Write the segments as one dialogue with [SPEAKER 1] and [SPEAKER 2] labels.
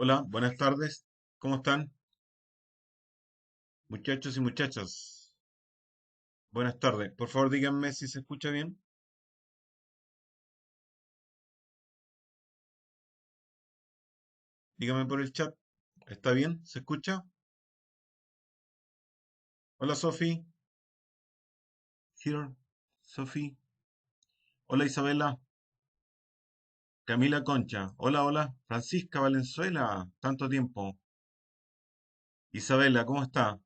[SPEAKER 1] Hola, buenas tardes. ¿Cómo están? Muchachos y muchachas. Buenas tardes. Por favor, díganme si se escucha bien. Díganme por el chat. ¿Está bien? ¿Se escucha? Hola, Sofi. Here. Sofi. Hola, Isabela. Camila Concha. Hola, hola. Francisca Valenzuela. Tanto tiempo. Isabela, ¿cómo está?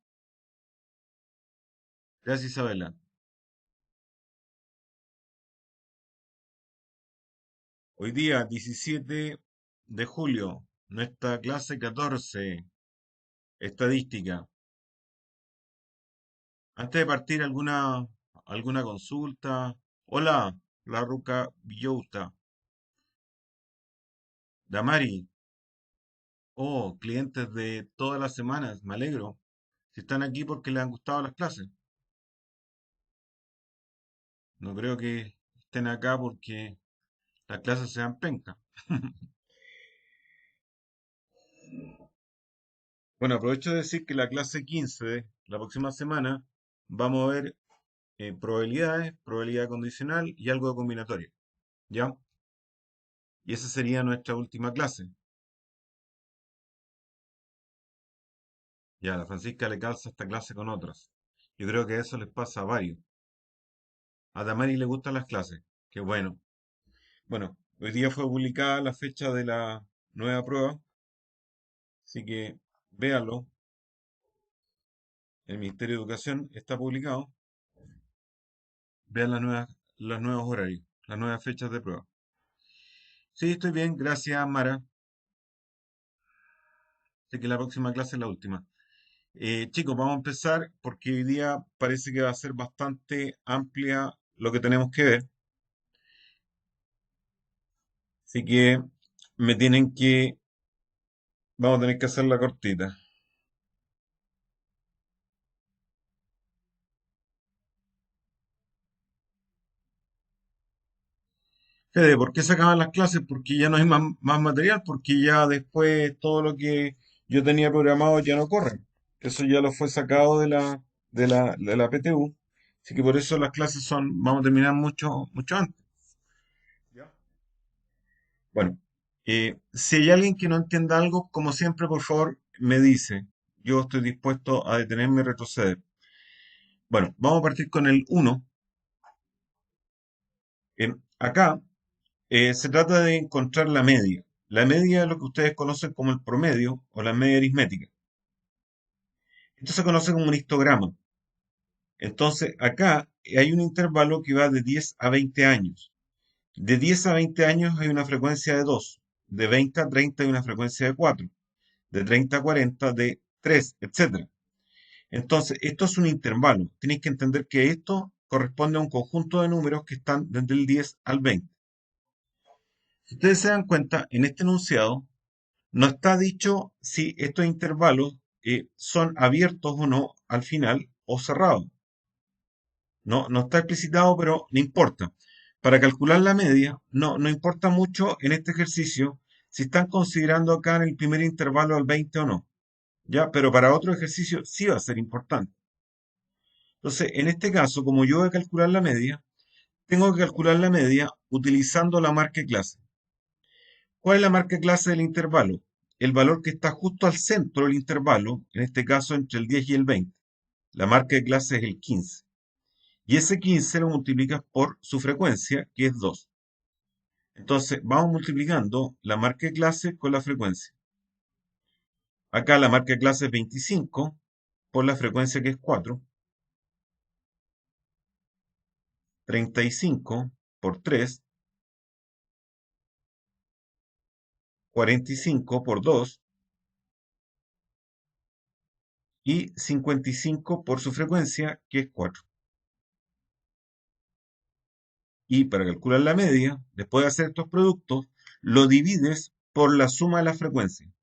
[SPEAKER 1] Gracias, Isabela. Hoy día, 17 de julio, nuestra clase 14, estadística. Antes de partir, alguna consulta. Hola, la Ruca Villota. Damari. Oh, clientes de todas las semanas. Me alegro. Si están aquí porque les han gustado las clases. No creo que estén acá porque las clases sean penca. Bueno, aprovecho de decir que la clase 15, la próxima semana, vamos a ver probabilidades, probabilidad condicional y algo de combinatoria. ¿Ya? Y esa sería nuestra última clase. Ya, a la Francisca le calza esta clase con otras. Yo creo que eso les pasa a varios. A Damari le gustan las clases. Qué bueno. Bueno, hoy día fue publicada la fecha de la nueva prueba, así que véanlo. El Ministerio de Educación está publicado. Vean los nuevos horarios, las nuevas fechas de prueba. Sí, estoy bien, gracias, Mara. Sé que la próxima clase es la última. Chicos, vamos a empezar porque hoy día parece que va a ser bastante amplia lo que tenemos que ver. Así que me tienen que, vamos a tener que hacer la cortita. Fede, ¿por qué se acaban las clases? Porque ya no hay más material, porque ya después todo lo que yo tenía programado ya no corre. Eso ya lo fue sacado de la PTU. Así que por eso las clases vamos a terminar mucho antes. ¿Ya? Bueno, si hay alguien que no entienda algo, como siempre, por favor, me dice. Yo estoy dispuesto a detenerme y retroceder. Bueno, vamos a partir con el uno. Acá se trata de encontrar la media. La media es lo que ustedes conocen como el promedio o la media aritmética. Esto se conoce como un histograma. Entonces, acá hay un intervalo que va de 10 a 20 años. De 10 a 20 años hay una frecuencia de 2. De 20 a 30 hay una frecuencia de 4. De 30 a 40 de 3, etcétera. Entonces, esto es un intervalo. Tenéis que entender que esto corresponde a un conjunto de números que están desde el 10 al 20. Si ustedes se dan cuenta, en este enunciado no está dicho si estos intervalos son abiertos o no al final o cerrados. No está explicitado, pero no importa. Para calcular la media, no importa mucho en este ejercicio si están considerando acá en el primer intervalo al 20 o no. ¿Ya? Pero para otro ejercicio sí va a ser importante. Entonces, en este caso, como yo voy a calcular la media, tengo que calcular la media utilizando la marca de clase. ¿Cuál es la marca clase del intervalo? El valor que está justo al centro del intervalo, en este caso entre el 10 y el 20. La marca de clase es el 15. Y ese 15 lo multiplicas por su frecuencia, que es 2. Entonces, vamos multiplicando la marca de clase con la frecuencia. Acá la marca de clase es 25 por la frecuencia que es 4. 35 por 3. 45 por 2. Y 55 por su frecuencia, que es 4. Y para calcular la media, después de hacer estos productos, lo divides por la suma de la frecuencia.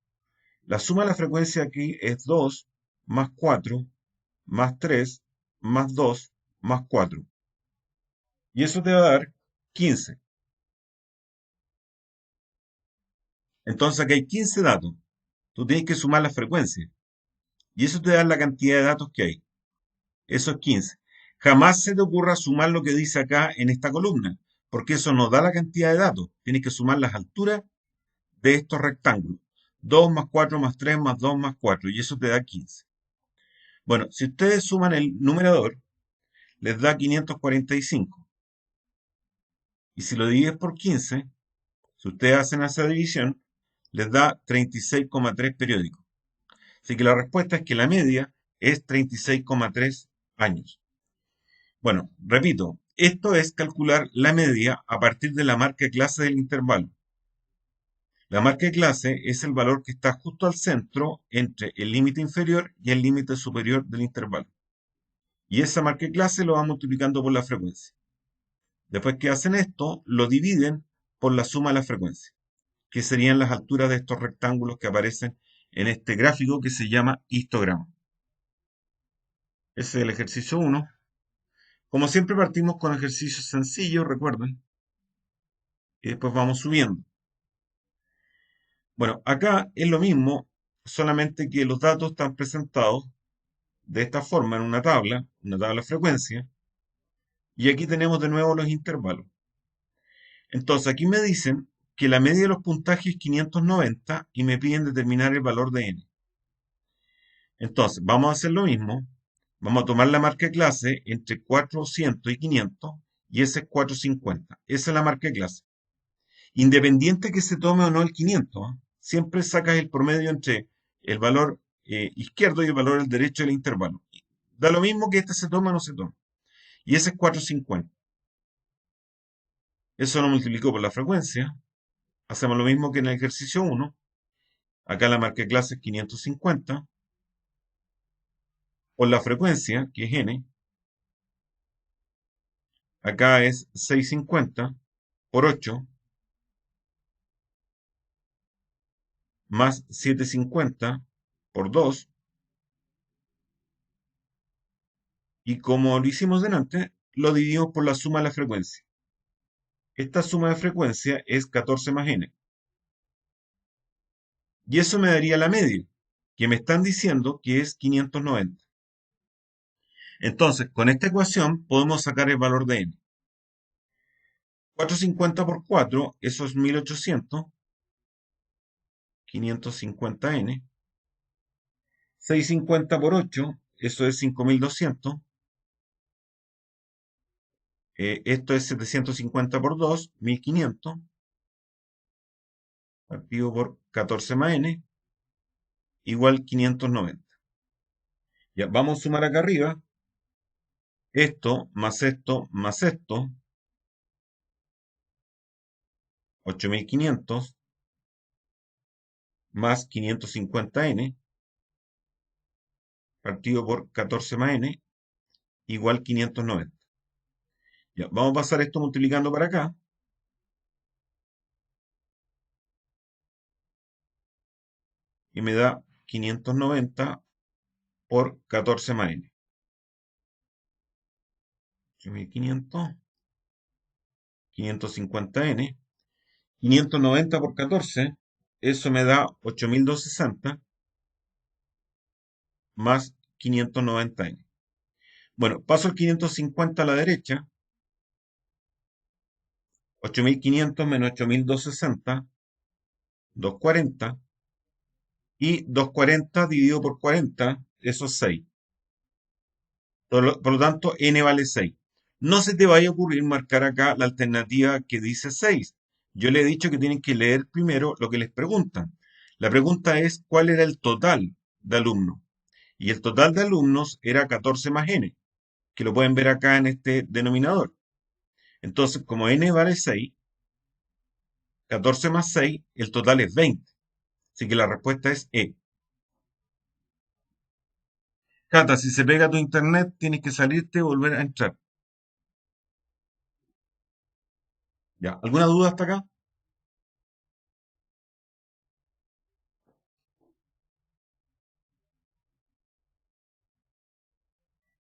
[SPEAKER 1] La suma de la frecuencia aquí es 2 más 4 más 3 más 2 más 4. Y eso te va a dar 15. Entonces aquí hay 15 datos. Tú tienes que sumar las frecuencias. Y eso te da la cantidad de datos que hay. Eso es 15. Jamás se te ocurra sumar lo que dice acá en esta columna, porque eso nos da la cantidad de datos. Tienes que sumar las alturas de estos rectángulos. 2 más 4 más 3 más 2 más 4, y eso te da 15. Bueno, si ustedes suman el numerador, les da 545. Y si lo divides por 15, si ustedes hacen esa división, les da 36,3 periódicos. Así que la respuesta es que la media es 36,3 años. Bueno, repito, esto es calcular la media a partir de la marca de clase del intervalo. La marca de clase es el valor que está justo al centro entre el límite inferior y el límite superior del intervalo. Y esa marca de clase lo va multiplicando por la frecuencia. Después que hacen esto, lo dividen por la suma de la frecuencia, que serían las alturas de estos rectángulos que aparecen en este gráfico que se llama histograma. Ese es el ejercicio 1. Como siempre partimos con ejercicios sencillos, recuerden, y después vamos subiendo. Bueno, acá es lo mismo, solamente que los datos están presentados de esta forma en una tabla de frecuencia, y aquí tenemos de nuevo los intervalos. Entonces, aquí me dicen que la media de los puntajes es 590 y me piden determinar el valor de n. Entonces, vamos a hacer lo mismo. Vamos a tomar la marca de clase entre 400 y 500 y ese es 450. Esa es la marca de clase. Independiente que se tome o no el 500, ¿eh? Siempre sacas el promedio entre el valor izquierdo y el valor derecho del intervalo. Da lo mismo que este se tome o no se tome. Y ese es 450. Eso lo multiplico por la frecuencia. Hacemos lo mismo que en el ejercicio 1. Acá la marca de clase es 550. Por la frecuencia, que es n. Acá es 650 por 8 más 750 por 2. Y como lo hicimos delante, lo dividimos por la suma de la frecuencia. Esta suma de frecuencia es 14 más n. Y eso me daría la media, que me están diciendo que es 590. Entonces, con esta ecuación podemos sacar el valor de n. 450 por 4, eso es 1800. 550n. 650 por 8, eso es 5200. Esto es 750 por 2, 1500. Partido por 14 más n, igual 590. Ya, vamos a sumar acá arriba. Esto más esto más esto, 8500 más 550n, partido por 14 más n, igual 590. Ya, vamos a pasar esto multiplicando para acá. Y me da 590 por 14 más n. 8500, 550n, 590 por 14, eso me da 8260 más 590n. Bueno, paso el 550 a la derecha. 8500 menos 8260, 240. Y 240 dividido por 40, eso es 6. Por lo tanto, n vale 6. No se te vaya a ocurrir marcar acá la alternativa que dice 6. Yo le he dicho que tienen que leer primero lo que les preguntan. La pregunta es cuál era el total de alumnos. Y el total de alumnos era 14 más n, que lo pueden ver acá en este denominador. Entonces, como n vale 6, 14 más 6, el total es 20. Así que la respuesta es E. Cata, si se pega tu internet, tienes que salirte y volver a entrar. Ya, ¿alguna duda hasta acá?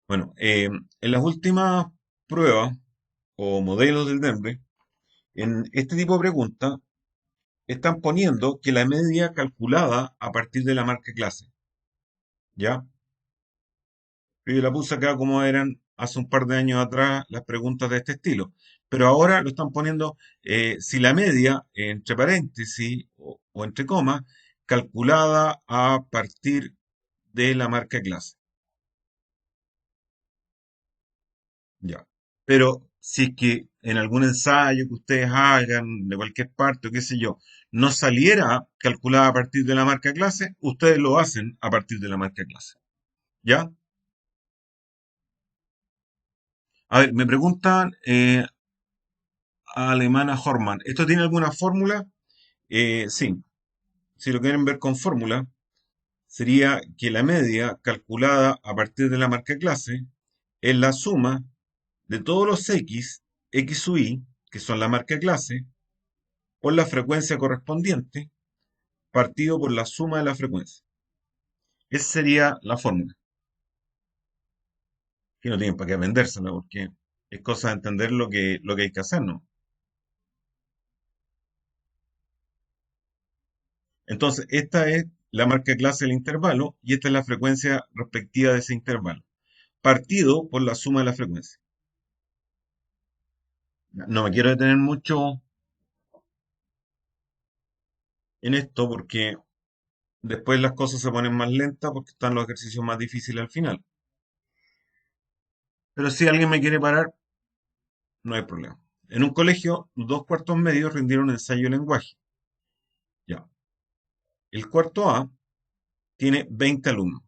[SPEAKER 1] Bueno, en las últimas pruebas o modelos del Denver, en este tipo de preguntas, están poniendo que la media calculada a partir de la marca clase, ¿ya? Yo la puse acá como eran hace un par de años atrás las preguntas de este estilo. Pero ahora lo están poniendo, si la media, entre paréntesis o entre comas, calculada a partir de la marca clase. Ya. Pero si es que en algún ensayo que ustedes hagan de cualquier parte o qué sé yo, no saliera calculada a partir de la marca clase, ustedes lo hacen a partir de la marca clase. ¿Ya? A ver, me preguntan Alemana Horman, ¿esto tiene alguna fórmula? Sí, si lo quieren ver con fórmula, sería que la media calculada a partir de la marca clase es la suma de todos los x sub i, que son la marca clase, por la frecuencia correspondiente, partido por la suma de la frecuencia. Esa sería la fórmula. Que no tienen para qué vendérsela, porque es cosa de entender lo que hay que hacer, ¿no? Entonces, esta es la marca clase del intervalo y esta es la frecuencia respectiva de ese intervalo, partido por la suma de la frecuencia. No me quiero detener mucho en esto porque después las cosas se ponen más lentas porque están los ejercicios más difíciles al final. Pero si alguien me quiere parar, no hay problema. En un colegio, los dos cuartos medios rindieron un ensayo de lenguaje. Ya. El cuarto A tiene 20 alumnos,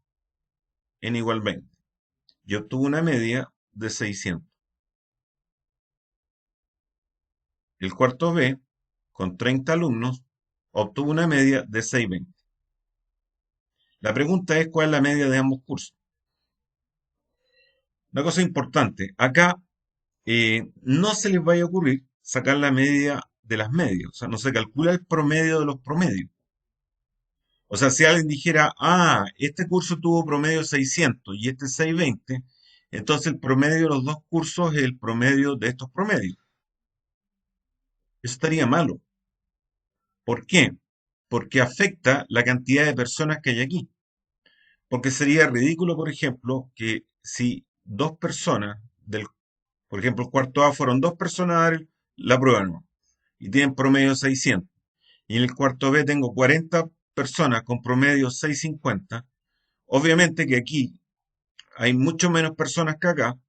[SPEAKER 1] n igual 20, y obtuvo una media de 600. El cuarto B, con 30 alumnos, obtuvo una media de 620. La pregunta es cuál es la media de ambos cursos. Una cosa importante, acá no se les vaya a ocurrir sacar la media de las medias, o sea, no se calcula el promedio de los promedios. O sea, si alguien dijera, este curso tuvo promedio 600 y este 620, entonces el promedio de los dos cursos es el promedio de estos promedios. Eso estaría malo. ¿Por qué? Porque afecta la cantidad de personas que hay aquí. Porque sería ridículo, por ejemplo, que si dos personas por ejemplo, el cuarto A fueron dos personas a dar la prueba, ¿no? Y tienen promedio 600. Y en el cuarto B tengo 40 personas con promedio 650. Obviamente que aquí hay mucho menos personas que acá,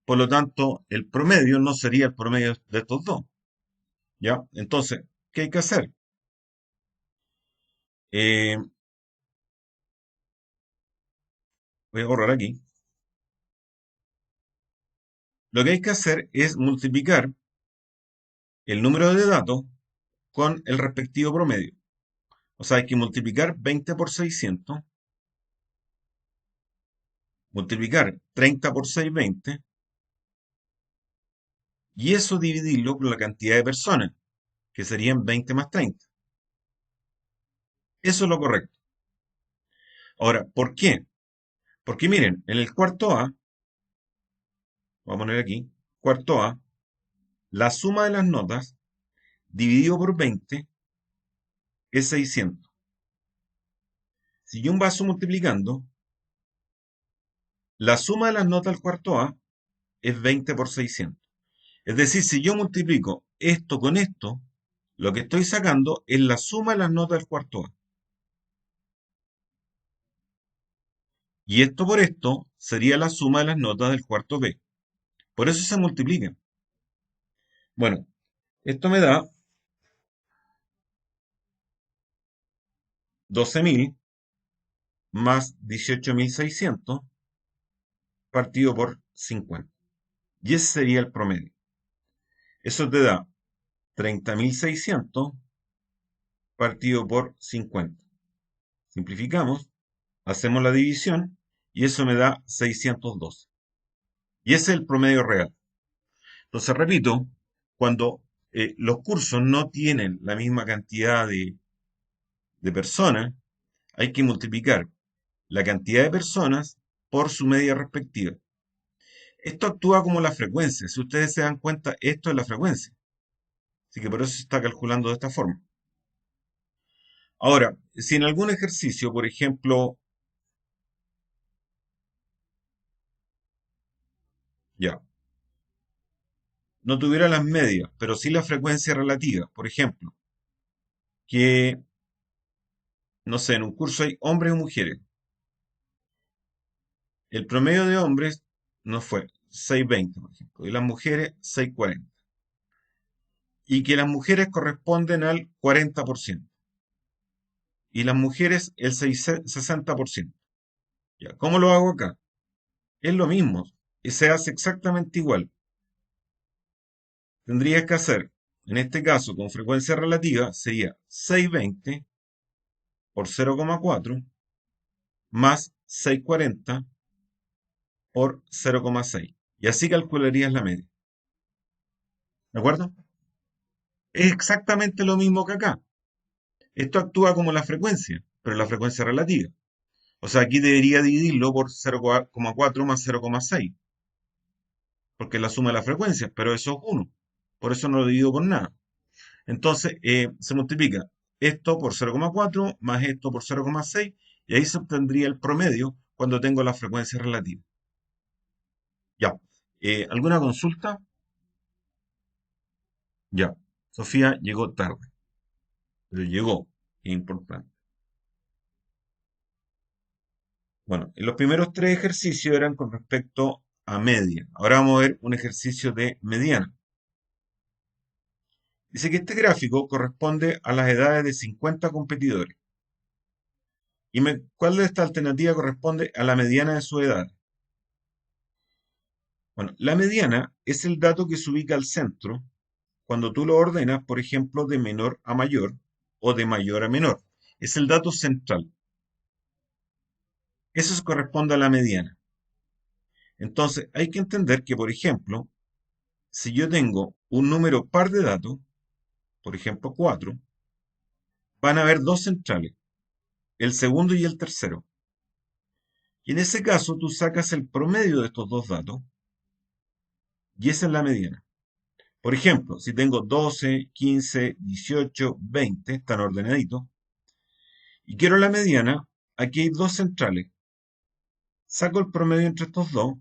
[SPEAKER 1] por lo tanto, el promedio no sería el promedio de estos dos. ¿Ya? Entonces, ¿qué hay que hacer? Eh, Voy a borrar aquí. Lo que hay que hacer es multiplicar el número de datos con el respectivo promedio. O sea, hay que multiplicar 20 por 600, multiplicar 30 por 620, y eso dividirlo por la cantidad de personas, que serían 20 más 30. Eso es lo correcto. Ahora, ¿por qué? Porque miren, en el cuarto A, voy a poner aquí, cuarto A, la suma de las notas dividido por 20 es 600. Si yo paso multiplicando, la suma de las notas del cuarto A es 20 por 600. Es decir, si yo multiplico esto con esto, lo que estoy sacando es la suma de las notas del cuarto A. Y esto por esto sería la suma de las notas del cuarto B. Por eso se multiplican. Bueno, esto me da 12.000 más 18.600 partido por 50. Y ese sería el promedio. Eso te da 30.600 partido por 50. Simplificamos, hacemos la división y eso me da 612. Y ese es el promedio real. Entonces, repito, cuando los cursos no tienen la misma cantidad de personas, hay que multiplicar la cantidad de personas por su media respectiva. Esto actúa como la frecuencia. Si ustedes se dan cuenta, esto es la frecuencia. Así que por eso se está calculando de esta forma. Ahora, si en algún ejercicio, por ejemplo, ya, no tuviera las medias, pero sí la frecuencia relativa, por ejemplo, que, no sé, en un curso hay hombres y mujeres. El promedio de hombres no fue 6,20, por ejemplo, y las mujeres 6,40. Y que las mujeres corresponden al 40% y las mujeres el 60%. Ya, ¿cómo lo hago acá? Es lo mismo, y se hace exactamente igual. Tendrías que hacer, en este caso con frecuencia relativa, sería 620 por 0,4 más 640 por 0,6. Y así calcularías la media. ¿De acuerdo? Es exactamente lo mismo que acá. Esto actúa como la frecuencia, pero la frecuencia relativa. O sea, aquí debería dividirlo por 0,4 más 0,6, porque es la suma de las frecuencias, pero eso es 1. Por eso no lo divido por nada. Entonces, se multiplica esto por 0,4 más esto por 0,6 y ahí se obtendría el promedio cuando tengo la frecuencia relativa. Ya. ¿Alguna consulta? Ya. Sofía llegó tarde, pero llegó. Importante. Bueno, los primeros tres ejercicios eran con respecto a media. Ahora vamos a ver un ejercicio de mediana. Dice que este gráfico corresponde a las edades de 50 competidores. ¿Cuál de esta alternativa corresponde a la mediana de su edad? Bueno, la mediana es el dato que se ubica al centro cuando tú lo ordenas, por ejemplo, de menor a mayor o de mayor a menor. Es el dato central. Eso se corresponde a la mediana. Entonces, hay que entender que, por ejemplo, si yo tengo un número par de datos, por ejemplo 4, van a haber dos centrales, el segundo y el tercero. Y en ese caso tú sacas el promedio de estos dos datos y esa es la mediana. Por ejemplo, si tengo 12, 15, 18, 20, están ordenaditos, y quiero la mediana, aquí hay dos centrales. Saco el promedio entre estos dos,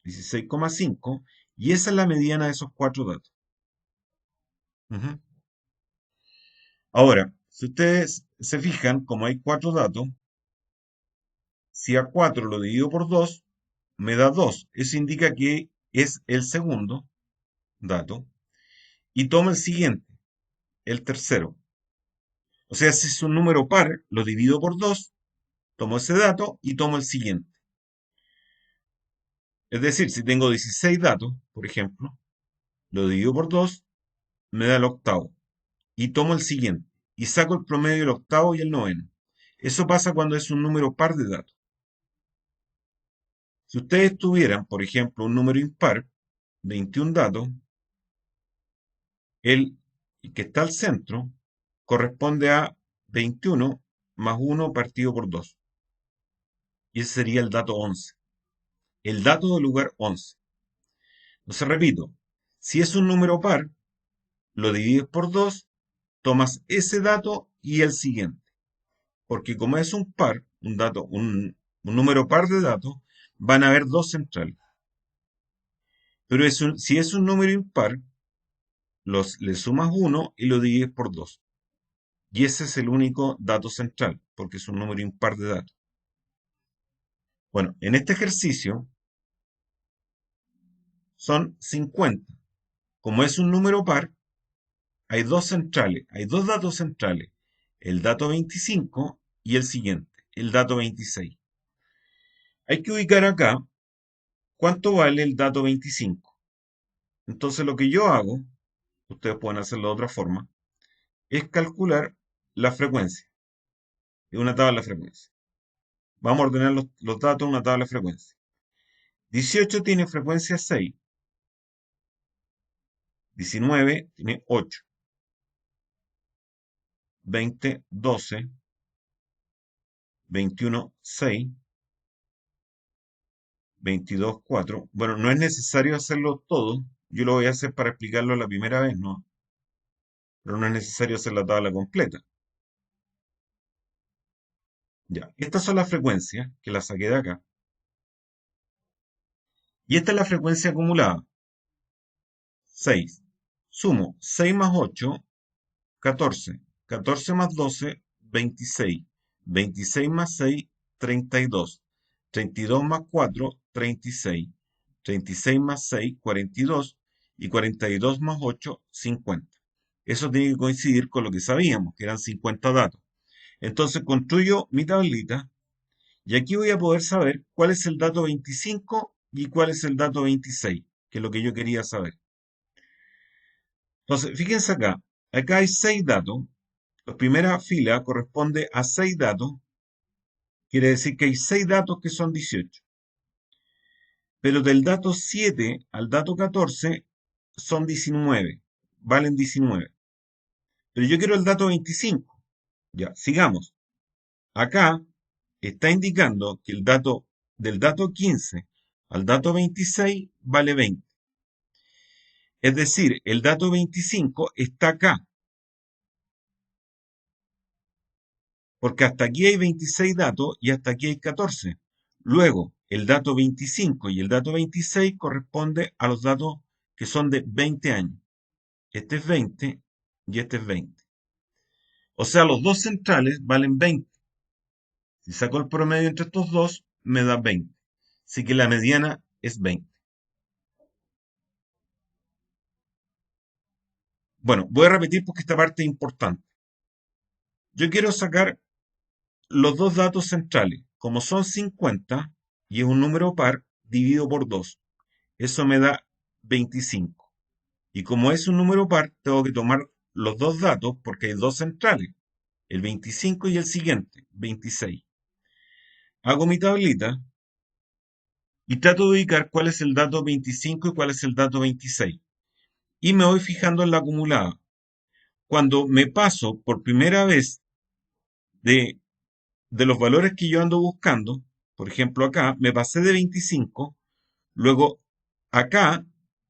[SPEAKER 1] 16,5, y esa es la mediana de esos cuatro datos. Ujú. Ahora, si ustedes se fijan, como hay cuatro datos, si a 4 lo divido por 2, me da 2. Eso indica que es el segundo dato. Y tomo el siguiente, el tercero. O sea, si es un número par, lo divido por 2, tomo ese dato y tomo el siguiente. Es decir, si tengo 16 datos, por ejemplo, lo divido por 2, me da el octavo. Y tomo el siguiente. Y saco el promedio del octavo y el noveno. Eso pasa cuando es un número par de datos. Si ustedes tuvieran, por ejemplo, un número impar, 21 datos, el que está al centro corresponde a 21 más 1 partido por 2. Y ese sería el dato 11. El dato del lugar 11. Entonces repito, si es un número par, lo divides por 2, tomas ese dato y el siguiente. Porque como es un par, un número par de datos, van a haber dos centrales. Pero si es un número impar, le sumas 1 y lo divides por 2. Y ese es el único dato central, porque es un número impar de datos. Bueno, en este ejercicio son 50. Como es un número par, hay dos centrales, hay dos datos centrales, el dato 25 y el siguiente, el dato 26. Hay que ubicar acá cuánto vale el dato 25. Entonces lo que yo hago, ustedes pueden hacerlo de otra forma, es calcular la frecuencia, de una tabla de frecuencia. Vamos a ordenar los datos en una tabla de frecuencia. 18 tiene frecuencia 6, 19 tiene 8, 20, 12, 21, 6, 22, 4. Bueno, no es necesario hacerlo todo. Yo lo voy a hacer para explicarlo la primera vez, ¿no? Pero no es necesario hacer la tabla completa. Ya, estas son las frecuencias que las saqué de acá. Y esta es la frecuencia acumulada, 6. Sumo 6 más 8, 14. 14 más 12, 26. 26 más 6, 32. 32 más 4, 36. 36 más 6, 42. Y 42 más 8, 50. Eso tiene que coincidir con lo que sabíamos, que eran 50 datos. Entonces construyo mi tablita y aquí voy a poder saber cuál es el dato 25 y cuál es el dato 26, que es lo que yo quería saber. Entonces, fíjense acá, acá hay 6 datos. La primera fila corresponde a 6 datos, quiere decir que hay 6 datos que son 18. Pero del dato 7 al dato 14 son 19, valen 19. Pero yo quiero el dato 25. Ya, sigamos. Acá está indicando que el dato del dato 15 al dato 26 vale 20. Es decir, el dato 25 está acá, porque hasta aquí hay 26 datos y hasta aquí hay 14. Luego, el dato 25 y el dato 26 corresponde a los datos que son de 20 años. Este es 20 y este es 20. O sea, los dos centrales valen 20. Si saco el promedio entre estos dos, me da 20. Así que la mediana es 20. Bueno, voy a repetir porque esta parte es importante. Yo quiero sacar los dos datos centrales. Como son 50 y es un número par, divido por 2. Eso me da 25. Y como es un número par, tengo que tomar los dos datos porque hay dos centrales, el 25 y el siguiente, 26. Hago mi tablita y trato de ubicar cuál es el dato 25 y cuál es el dato 26. Y me voy fijando en la acumulada. Cuando me paso por primera vez de, de los valores que yo ando buscando, por ejemplo acá, me pasé de 25, luego acá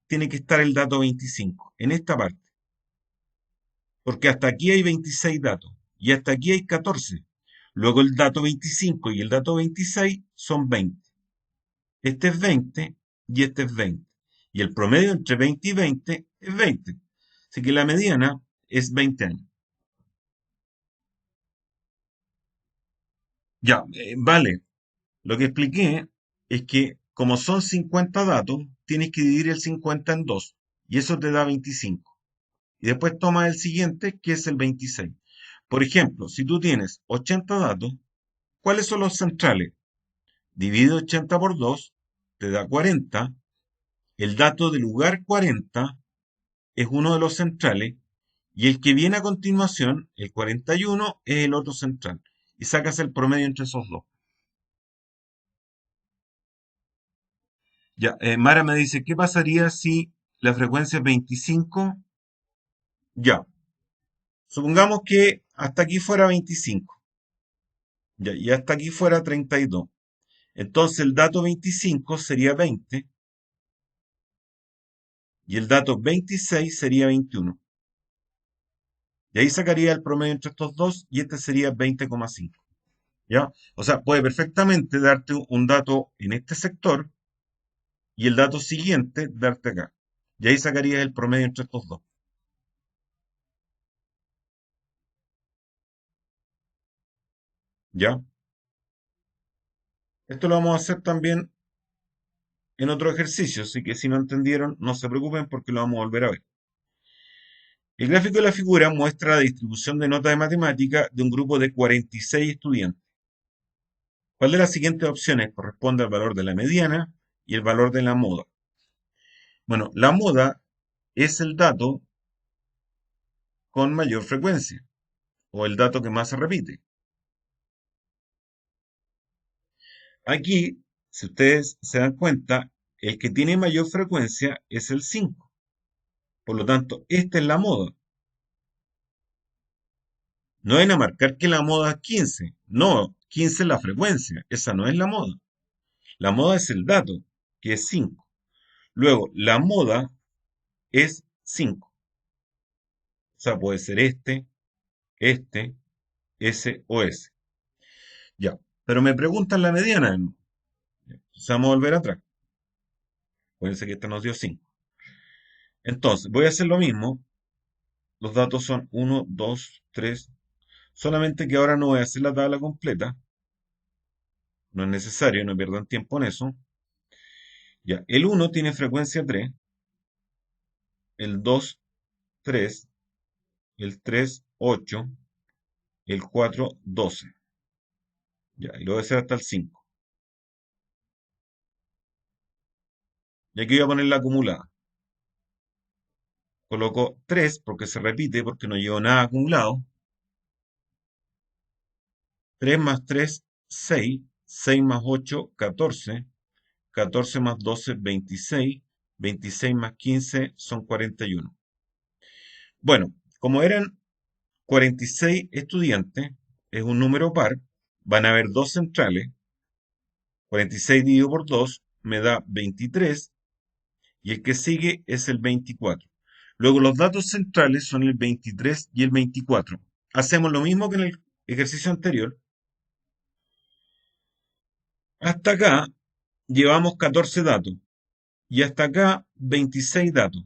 [SPEAKER 1] tiene que estar el dato 25, en esta parte. Porque hasta aquí hay 26 datos y hasta aquí hay 14. Luego el dato 25 y el dato 26 son 20. Este es 20 y este es 20. Y el promedio entre 20 y 20 es 20. Así que la mediana es 20 años. Ya, vale. Lo que expliqué es que como son 50 datos, tienes que dividir el 50 en 2 y eso te da 25. Y después tomas el siguiente, que es el 26. Por ejemplo, si tú tienes 80 datos, ¿cuáles son los centrales? Divide 80 por 2, te da 40. El dato del lugar 40 es uno de los centrales y el que viene a continuación, el 41, es el otro central. Y sacas el promedio entre esos dos. Ya, Mara me dice, ¿qué pasaría si la frecuencia es 25? Ya, supongamos que hasta aquí fuera 25. Ya, y hasta aquí fuera 32. Entonces el dato 25 sería 20 y el dato 26 sería 21. Y ahí sacaría el promedio entre estos dos y este sería 20,5. ¿Ya? O sea, puede perfectamente darte un dato en este sector y el dato siguiente darte acá. Y ahí sacarías el promedio entre estos dos. ¿Ya? Esto lo vamos a hacer también en otro ejercicio, así que si no entendieron, no se preocupen porque lo vamos a volver a ver. El gráfico de la figura muestra la distribución de notas de matemática de un grupo de 46 estudiantes. ¿Cuál de las siguientes opciones corresponde al valor de la mediana y el valor de la moda? Bueno, la moda es el dato con mayor frecuencia o el dato que más se repite. Aquí, si ustedes se dan cuenta, el que tiene mayor frecuencia es el 5. Por lo tanto, esta es la moda. No ven a marcar que la moda es 15. No, 15 es la frecuencia. Esa no es la moda. La moda es el dato, que es 5. Luego, la moda es 5. O sea, puede ser este, ese o ese. Ya. Pero me preguntan la mediana de nuevo. Entonces vamos a volver atrás. Acuérdense que esta nos dio 5. Entonces, voy a hacer lo mismo. Los datos son 1, 2, 3. Solamente que ahora no voy a hacer la tabla completa. No es necesario, no pierdan tiempo en eso. Ya, el 1 tiene frecuencia 3, el 2, 3, el 3, 8, el 4, 12. Ya, y lo voy a hacer hasta el 5. Y aquí voy a poner la acumulada. Coloco 3 porque se repite, porque no llevo nada acumulado. 3 más 3, 6. 6 más 8, 14. 14 más 12, 26. 26 más 15 son 41. Bueno, como eran 46 estudiantes, es un número par, van a haber dos centrales. 46 dividido por 2 me da 23 y el que sigue es el 24. Luego los datos centrales son el 23 y el 24. Hacemos lo mismo que en el ejercicio anterior. Hasta acá llevamos 14 datos y hasta acá 26 datos.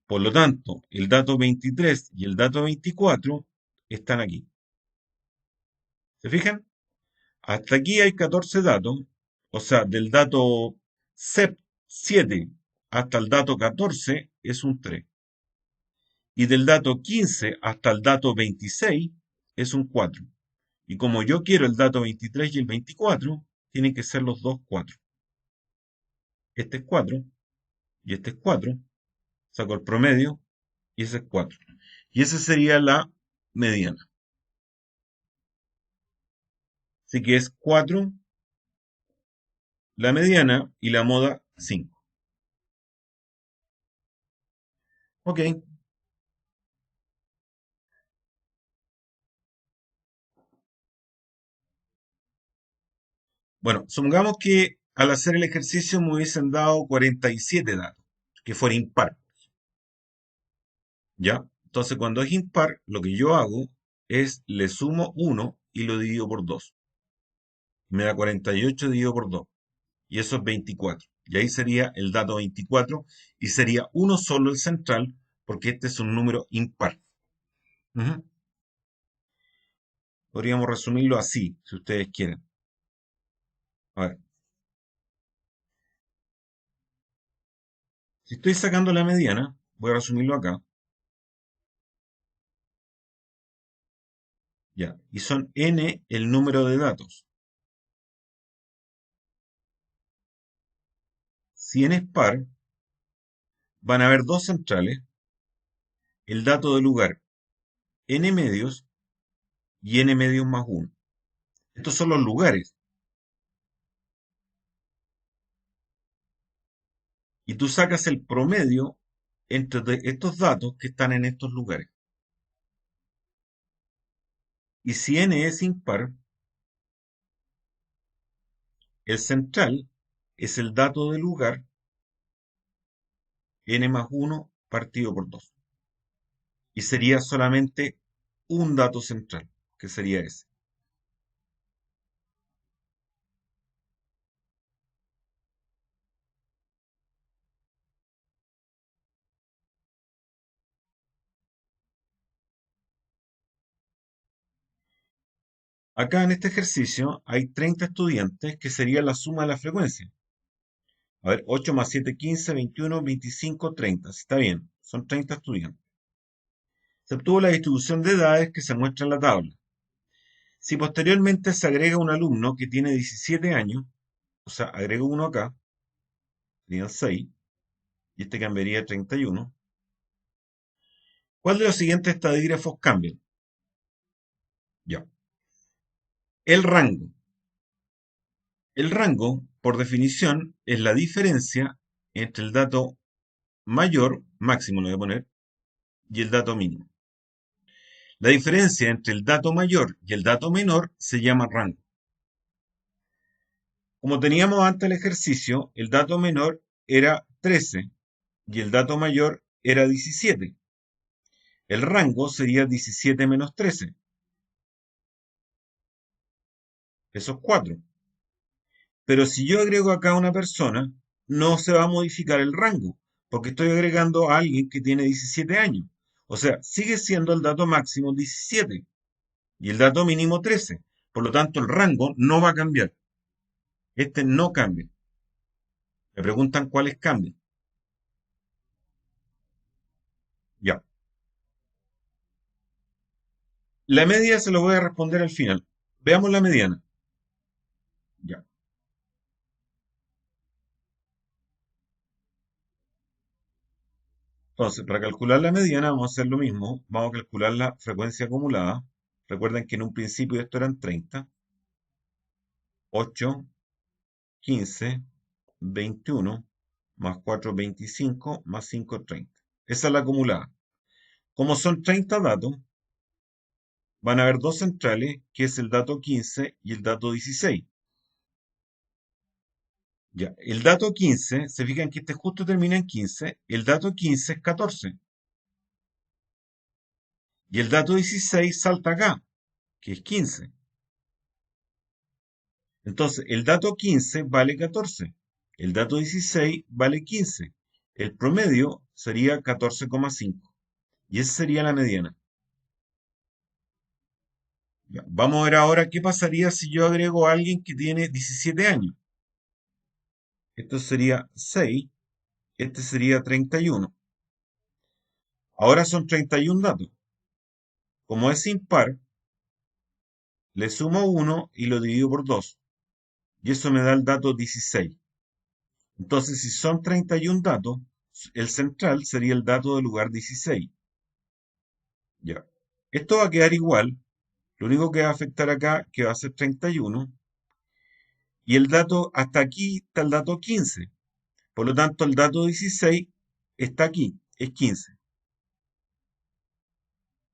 [SPEAKER 1] Por lo tanto, el dato 23 y el dato 24 están aquí. ¿Se fijan? Hasta aquí hay 14 datos, o sea, del dato 7 hasta el dato 14 es un 3. Y del dato 15 hasta el dato 26 es un 4. Y como yo quiero el dato 23 y el 24, tienen que ser los dos 4. Este es 4 y este es 4. Saco el promedio y ese es 4. Y esa sería la mediana. Así que es 4 la mediana y la moda 5. Ok. Bueno, supongamos que al hacer el ejercicio me hubiesen dado 47 datos, que fuera impar, ¿ya? Entonces, cuando es impar, lo que yo hago es le sumo 1 y lo divido por 2. Me da 48 dividido por 2. Y eso es 24. Y ahí sería el dato 24 y sería uno solo el central porque este es un número impar. Ujú. Podríamos resumirlo así, si ustedes quieren. A ver, si estoy sacando la mediana, voy a resumirlo acá. Ya, y son n el número de datos. Si n es par, van a haber dos centrales, el dato de lugar n medios y n medios más 1. Estos son los lugares. Y tú sacas el promedio entre estos datos que están en estos lugares. Y si n es impar, el central es el dato de lugar n más 1 partido por 2. Y sería solamente un dato central, que sería ese. Acá en este ejercicio hay 30 estudiantes, que sería la suma de la frecuencia. A ver, 8 más 7, 15, 21, 25, 30. Si está bien, son 30 estudiantes. Se obtuvo la distribución de edades que se muestra en la tabla. Si posteriormente se agrega un alumno que tiene 17 años, o sea, agrego uno acá, serían 6, y este cambiaría a 31. ¿Cuál de los siguientes estadígrafos cambian? Ya. El rango. El rango, por definición, es la diferencia entre el dato mayor, máximo lo voy a poner, y el dato mínimo. La diferencia entre el dato mayor y el dato menor se llama rango. Como teníamos antes el ejercicio, el dato menor era 13 y el dato mayor era 17. El rango sería 17 menos 13. esos 4. Pero si yo agrego acá a una persona, no se va a modificar el rango, porque estoy agregando a alguien que tiene 17 años. O sea, sigue siendo el dato máximo 17 y el dato mínimo 13. Por lo tanto, el rango no va a cambiar. Este no cambia. Me preguntan cuáles cambian. Ya. La media se lo voy a responder al final. Veamos la mediana. Ya. Entonces, para calcular la mediana vamos a hacer lo mismo. Vamos a calcular la frecuencia acumulada. Recuerden que en un principio esto eran 30, 8, 15, 21, más 4, 25, más 5, 30. Esa es la acumulada. Como son 30 datos, van a haber dos centrales, que es el dato 15 y el dato 16. Ya, el dato 15, se fijan que este justo termina en 15, el dato 15 es 14. Y el dato 16 salta acá, que es 15. Entonces, el dato 15 vale 14. El dato 16 vale 15. El promedio sería 14,5. Y esa sería la mediana. Ya, vamos a ver ahora qué pasaría si yo agrego a alguien que tiene 17 años. Esto sería 6, este sería 31. Ahora son 31 datos. Como es impar, le sumo 1 y lo divido por 2. Y eso me da el dato 16. Entonces, si son 31 datos, el central sería el dato del lugar 16. Ya. Esto va a quedar igual. Lo único que va a afectar acá, que va a ser 31. Y el dato, hasta aquí está el dato 15. Por lo tanto, el dato 16 está aquí, es 15.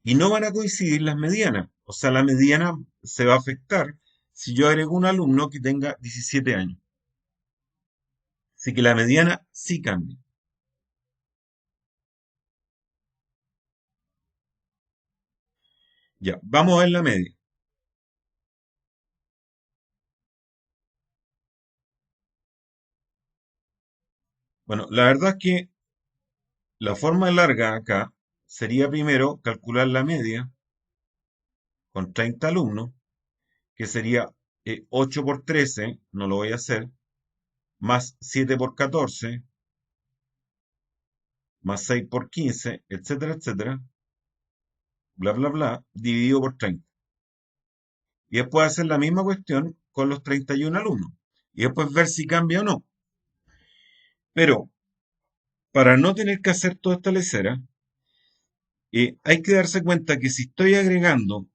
[SPEAKER 1] Y no van a coincidir las medianas. O sea, la mediana se va a afectar si yo agrego un alumno que tenga 17 años. Así que la mediana sí cambia. Ya, vamos a ver la media. Bueno, la verdad es que la forma larga acá sería primero calcular la media con 30 alumnos, que sería 8 por 13, no lo voy a hacer, más 7 por 14, más 6 por 15, etcétera, etcétera, bla, bla, bla, dividido por 30. Y después hacer la misma cuestión con los 31 alumnos. Y después ver si cambia o no. Pero para no tener que hacer toda esta lecera, hay que darse cuenta que si estoy agregando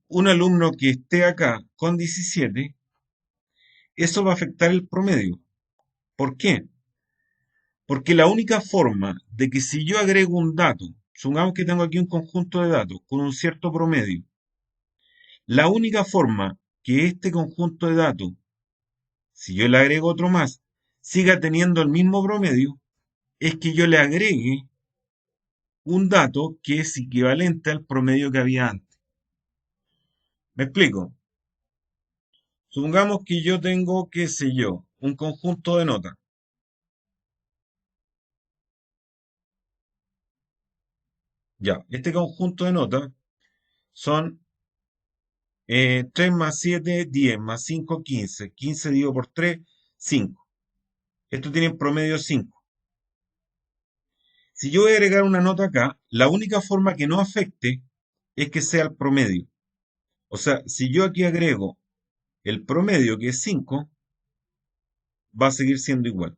[SPEAKER 1] un alumno que esté acá con 17, eso va a afectar el promedio. ¿Por qué? Porque la única forma de que si yo agrego un dato, supongamos que tengo aquí un conjunto de datos con un cierto promedio, la única forma que este conjunto de datos, si yo le agrego otro más, siga teniendo el mismo promedio, es que yo le agregue un dato que es equivalente al promedio que había antes. ¿Me explico? Supongamos que yo tengo, qué sé yo, un conjunto de notas. Ya, este conjunto de notas son 3 más 7, 10, más 5, 15. 15 dividido por 3, 5. Esto tiene promedio 5. Si yo voy a agregar una nota acá, la única forma que no afecte es que sea el promedio. O sea, si yo aquí agrego el promedio, que es 5, va a seguir siendo igual.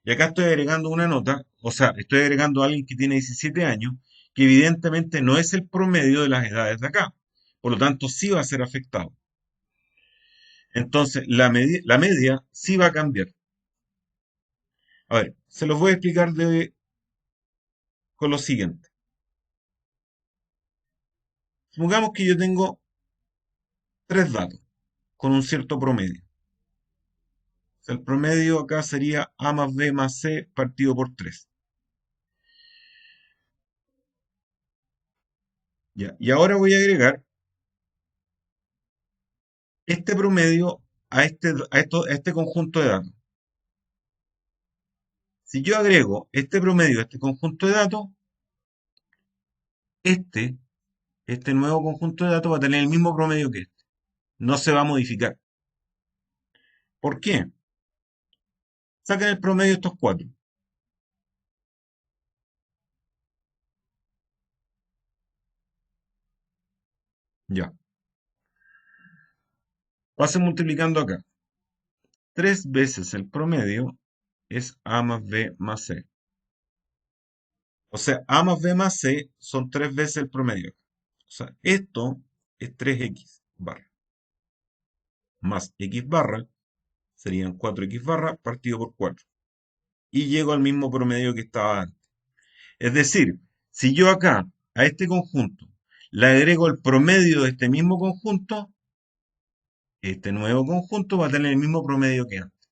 [SPEAKER 1] Y acá estoy agregando una nota, o sea, estoy agregando a alguien que tiene 17 años, que evidentemente no es el promedio de las edades de acá. Por lo tanto, sí va a ser afectado. Entonces, la media sí va a cambiar. A ver, se los voy a explicar con lo siguiente. Supongamos que yo tengo tres datos con un cierto promedio. O sea, el promedio acá sería A más B más C partido por 3. Ya, y ahora voy a agregar este promedio a este conjunto de datos. Si yo agrego este promedio a este conjunto de datos, este, este nuevo conjunto de datos va a tener el mismo promedio que este. No se va a modificar. ¿Por qué? Saquen el promedio de estos cuatro. Ya. Pasen multiplicando acá. 3 veces el promedio es A más B más C. O sea, A más B más C son 3 veces el promedio. O sea, esto es 3x barra. Más x barra serían 4x barra partido por 4. Y llego al mismo promedio que estaba antes. Es decir, si yo acá a este conjunto le agrego el promedio de este mismo conjunto, este nuevo conjunto va a tener el mismo promedio que antes,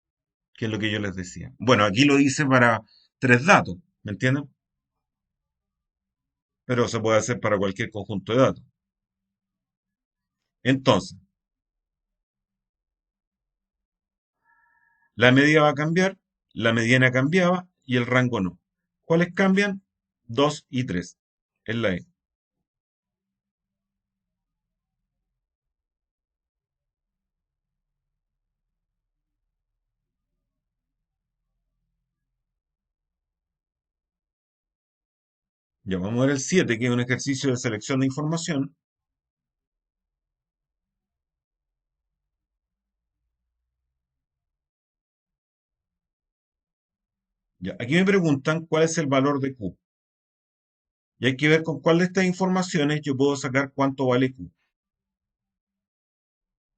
[SPEAKER 1] que es lo que yo les decía. Bueno, aquí lo hice para 3 datos, ¿me entienden? Pero se puede hacer para cualquier conjunto de datos. Entonces, la media va a cambiar, la mediana cambiaba y el rango no. ¿Cuáles cambian? 2 y 3. Es la E. Ya vamos a ver el 7, que es un ejercicio de selección de información. Ya, aquí me preguntan cuál es el valor de Q. Y hay que ver con cuál de estas informaciones yo puedo sacar cuánto vale Q.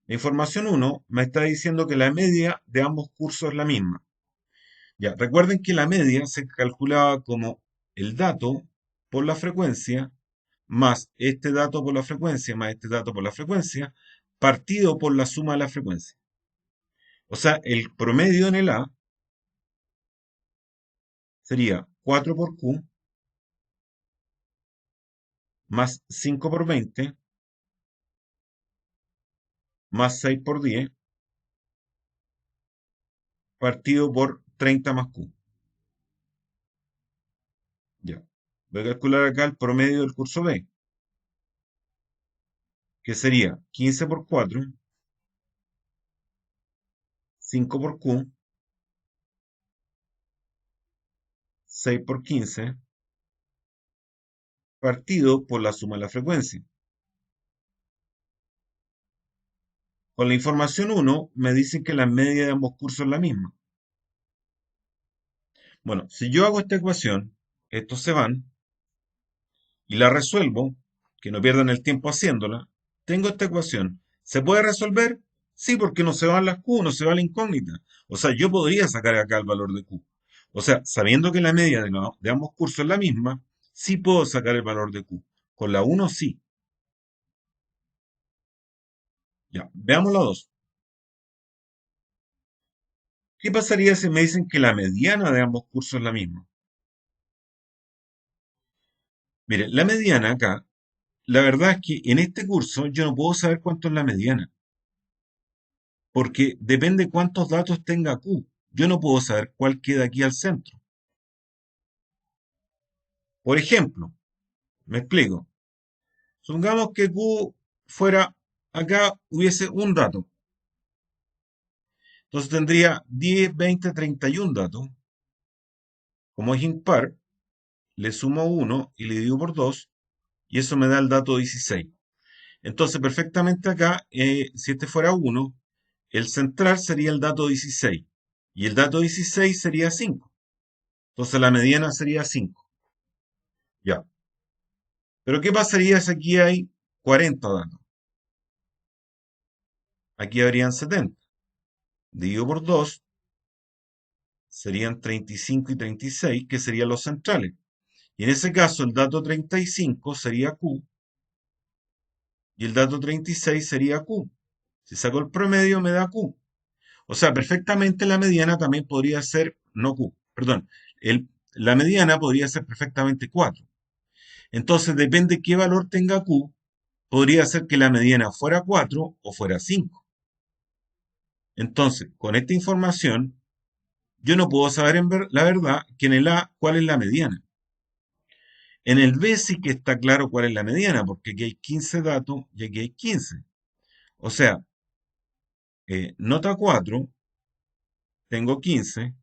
[SPEAKER 1] La información 1 me está diciendo que la media de ambos cursos es la misma. Ya, recuerden que la media se calculaba como el dato por la frecuencia, más este dato por la frecuencia, más este dato por la frecuencia, partido por la suma de la frecuencia. O sea, el promedio en el A sería 4 por Q más 5 por 20 más 6 por 10 partido por 30 más Q. Ya. Voy a calcular acá el promedio del curso B, que sería 15 por 4, 5 por Q, 6 por 15, partido por la suma de la frecuencia. Con la información 1 me dicen que la media de ambos cursos es la misma. Bueno, si yo hago esta ecuación, estos se van y la resuelvo, que no pierdan el tiempo haciéndola, tengo esta ecuación. ¿Se puede resolver? Sí, porque no se van las Q, no se va la incógnita. O sea, yo podría sacar acá el valor de Q. O sea, sabiendo que la media de ambos cursos es la misma, sí puedo sacar el valor de Q. Con la 1 sí. Ya, veamos la 2. ¿Qué pasaría si me dicen que la mediana de ambos cursos es la misma? Mire, la mediana acá, la verdad es que en este curso yo no puedo saber cuánto es la mediana, porque depende cuántos datos tenga Q. Yo no puedo saber cuál queda aquí al centro. Por ejemplo, me explico. Supongamos que Q fuera, acá hubiese un dato. Entonces tendría 10, 20, 31 datos. Como es impar, le sumo 1 y le divido por 2 y eso me da el dato 16. Entonces, perfectamente acá, si este fuera 1, el central sería el dato 16 y el dato 16 sería 5. Entonces la mediana sería 5. Ya. Pero ¿qué pasaría si aquí hay 40 datos? Aquí habrían 70. Dividido por 2 serían 35 y 36, que serían los centrales. Y en ese caso el dato 35 sería Q y el dato 36 sería Q. Si saco el promedio me da Q. O sea, perfectamente la mediana también podría ser, no Q, perdón, la mediana podría ser perfectamente 4. Entonces, depende qué valor tenga Q, podría ser que la mediana fuera 4 o fuera 5. Entonces, con esta información, yo no puedo saber la verdad que en el A cuál es la mediana. En el B sí que está claro cuál es la mediana, porque aquí hay 15 datos y aquí hay 15. O sea, nota 4 tengo 15,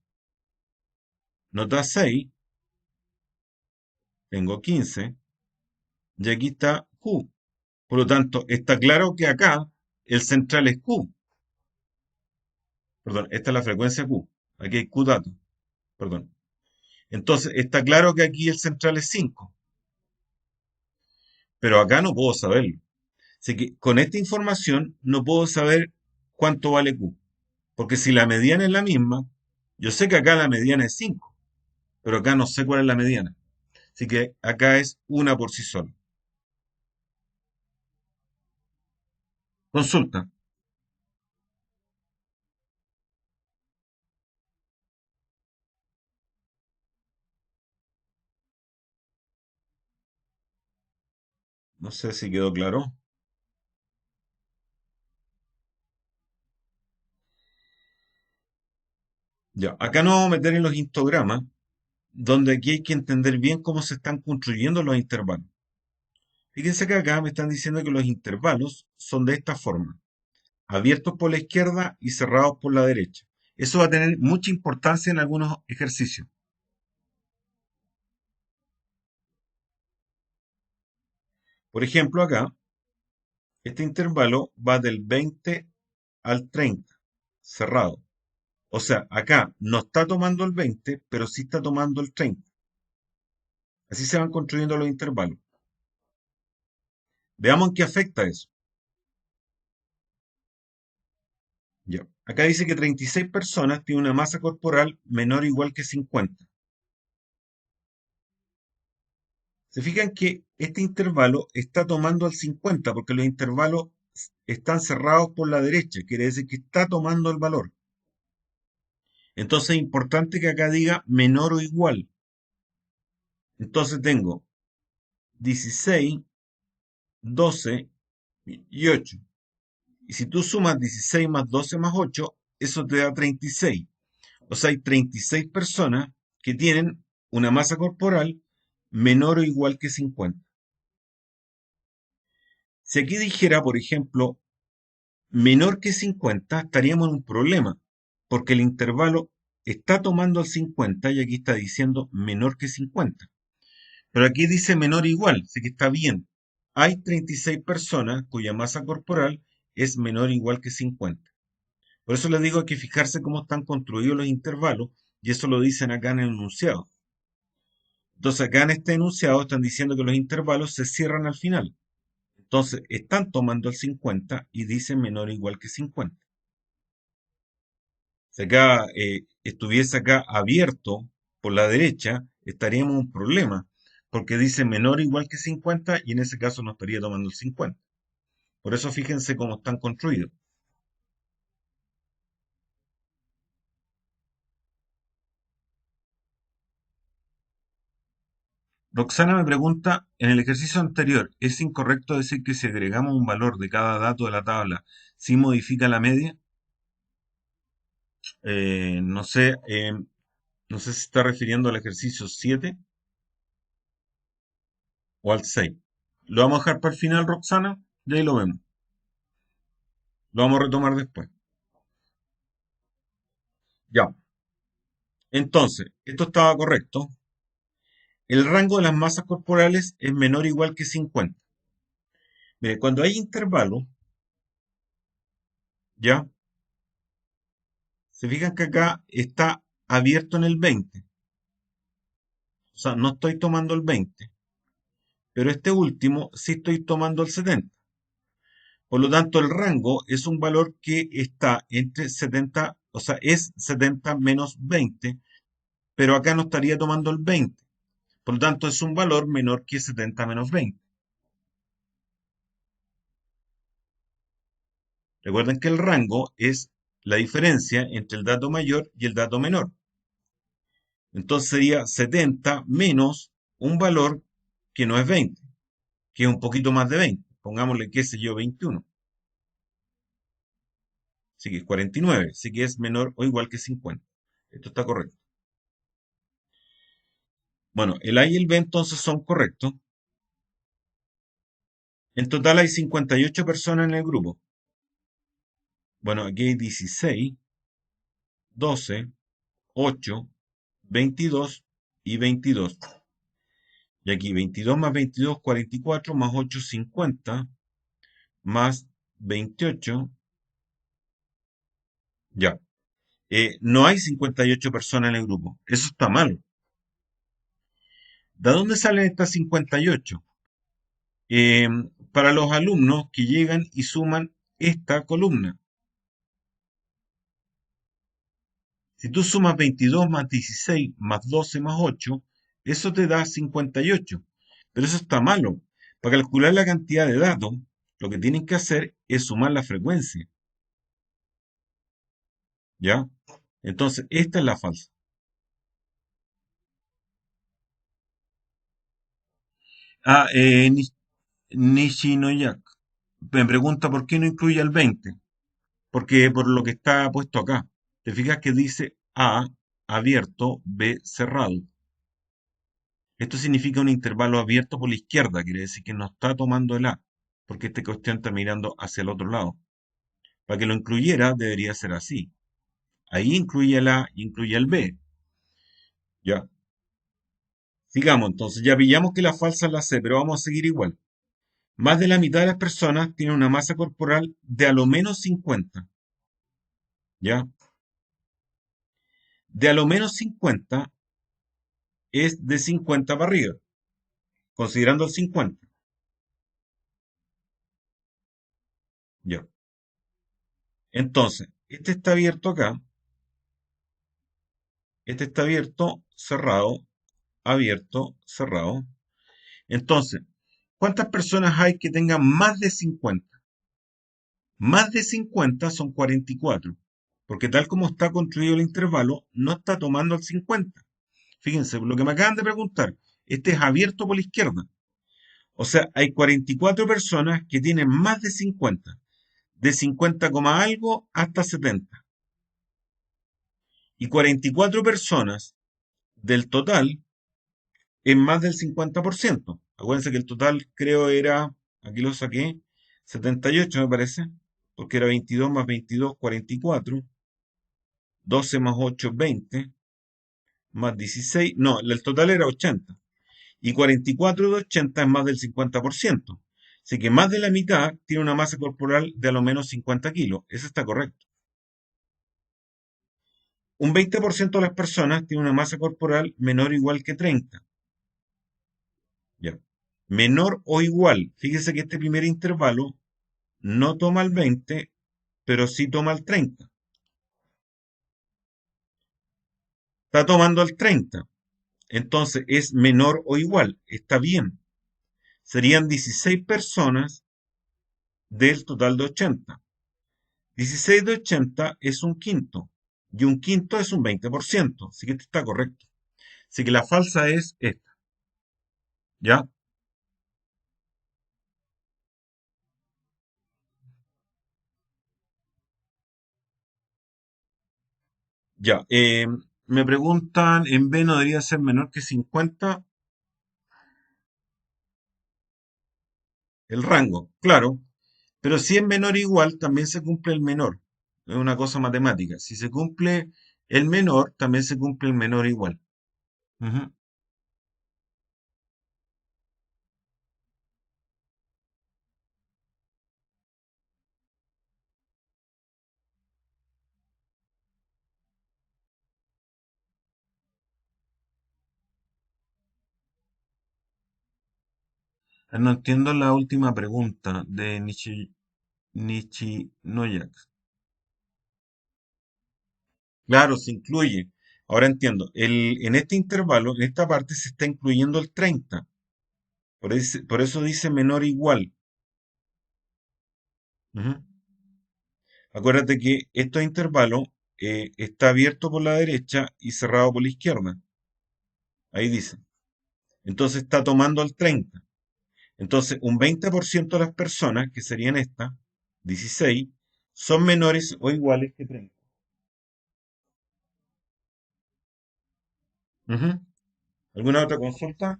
[SPEAKER 1] nota 6 tengo 15, y aquí está Q. Por lo tanto, está claro que acá el central es Q. Perdón, esta es la frecuencia Q. Aquí hay Q datos. Perdón. Entonces, está claro que aquí el central es 5, pero acá no puedo saberlo. Así que con esta información no puedo saber cuánto vale Q. Porque si la mediana es la misma, yo sé que acá la mediana es 5, pero acá no sé cuál es la mediana. Así que acá es una por sí sola. Consulta. No sé si quedó claro. Ya, acá nos vamos a meter en los histogramas, donde aquí hay que entender bien cómo se están construyendo los intervalos. Fíjense que acá me están diciendo que los intervalos son de esta forma: abiertos por la izquierda y cerrados por la derecha. Eso va a tener mucha importancia en algunos ejercicios. Por ejemplo, acá, este intervalo va del 20 al 30, cerrado. O sea, acá no está tomando el 20, pero sí está tomando el 30. Así se van construyendo los intervalos. Veamos en qué afecta eso. Ya. Acá dice que 36 personas tienen una masa corporal menor o igual que 50. Se fijan que este intervalo está tomando el 50 porque los intervalos están cerrados por la derecha, quiere decir que está tomando el valor. Entonces es importante que acá diga menor o igual. Entonces tengo 16, 12 y 8. Y si tú sumas 16 más 12 más 8, eso te da 36. O sea, hay 36 personas que tienen una masa corporal menor o igual que 50. Si aquí dijera, por ejemplo, menor que 50, estaríamos en un problema, porque el intervalo está tomando el 50 y aquí está diciendo menor que 50. Pero aquí dice menor o igual, así que está bien. Hay 36 personas cuya masa corporal es menor o igual que 50. Por eso les digo, hay que fijarse cómo están construidos los intervalos, y eso lo dicen acá en el enunciado. Entonces acá en este enunciado están diciendo que los intervalos se cierran al final. Entonces están tomando el 50 y dicen menor o igual que 50. Si acá estuviese acá abierto por la derecha, estaríamos en un problema, porque dice menor o igual que 50 y en ese caso no estaría tomando el 50. Por eso fíjense cómo están construidos. Roxana me pregunta, en el ejercicio anterior, ¿es incorrecto decir que si agregamos un valor de cada dato de la tabla, sí modifica la media? No sé, no sé si se está refiriendo al ejercicio 7 o al 6. Lo vamos a dejar para el final, Roxana, y ahí lo vemos. Lo vamos a retomar después. Ya. Entonces, esto estaba correcto. El rango de las masas corporales es menor o igual que 50. Mire, cuando hay intervalos, ya, se fijan que acá está abierto en el 20. O sea, no estoy tomando el 20, pero este último sí estoy tomando el 70. Por lo tanto, el rango es un valor que está entre 70, o sea, es 70 menos 20, pero acá no estaría tomando el 20. Por lo tanto, es un valor menor que 70 menos 20. Recuerden que el rango es la diferencia entre el dato mayor y el dato menor. Entonces sería 70 menos un valor que no es 20, que es un poquito más de 20. Pongámosle, qué sé yo, 21. Así que es 49, así que es menor o igual que 50. Esto está correcto. Bueno, el A y el B entonces son correctos. En total hay 58 personas en el grupo. Bueno, aquí hay 16, 12, 8, 22 y 22. Y aquí 22 más 22, 44, más 8, 50, más 28. Ya. No hay 58 personas en el grupo. Eso está mal. ¿De dónde salen estas 58? Eh, para los alumnos que llegan y suman esta columna. Si tú sumas 22 más 16 más 12 más 8, eso te da 58. Pero eso está malo. Para calcular la cantidad de datos, lo que tienen que hacer es sumar la frecuencia. ¿Ya? Entonces, esta es la falsa. Ah, Nishinoyak me pregunta por qué no incluye el 20. Porque por lo que está puesto acá. Te fijas que dice A abierto, B cerrado. Esto significa un intervalo abierto por la izquierda, quiere decir que no está tomando el A, porque esta cuestión está mirando hacia el otro lado. Para que lo incluyera, debería ser así. Ahí incluye el A y incluye el B. Ya. Sigamos, entonces ya pillamos que la falsa es la C, pero vamos a seguir igual. Más de la mitad de las personas tienen una masa corporal de a lo menos 50. ¿Ya? De a lo menos 50 es de 50 para arriba, considerando el 50. Ya. Entonces, este está abierto acá, este está abierto, cerrado, abierto, cerrado. Entonces, ¿cuántas personas hay que tengan más de 50? Más de 50 son 44, porque tal como está construido el intervalo, no está tomando el 50. Fíjense, lo que me acaban de preguntar, este es abierto por la izquierda. O sea, hay 44 personas que tienen más de 50, de 50, algo hasta 70. Y 44 personas del total es más del 50%. Acuérdense que el total creo era, aquí lo saqué, 78 me parece, porque era 22 más 22, 44, 12 más 8, 20, más 16, no, el total era 80. Y 44 de 80 es más del 50%. Así que más de la mitad tiene una masa corporal de a lo menos 50 kilos. Eso está correcto. Un 20% de las personas tiene una masa corporal menor o igual que 30. Ya. Menor o igual. Fíjese que este primer intervalo no toma el 20, pero sí toma el 30. Está tomando el 30. Entonces es menor o igual. Está bien. Serían 16 personas del total de 80. 16 de 80 es un quinto. Y un quinto es un 20%. Así que este está correcto. Así que la falsa es esta. ¿Ya? Ya. Me preguntan, ¿en B no debería ser menor que 50? El rango, claro. Pero si es menor o igual, también se cumple el menor. Es una cosa matemática. Si se cumple el menor, también se cumple el menor igual. Ujú. No entiendo la última pregunta de Nichinoyak. Claro, se incluye. Ahora entiendo. En este intervalo, en esta parte, se está incluyendo el 30. Por eso dice menor o igual. Ujú. Acuérdate que estos intervalos está abierto por la derecha y cerrado por la izquierda. Ahí dice. Entonces está tomando el 30. Entonces, un 20% de las personas, que serían estas, 16, son menores o iguales que 30. Ujú. ¿Alguna otra consulta?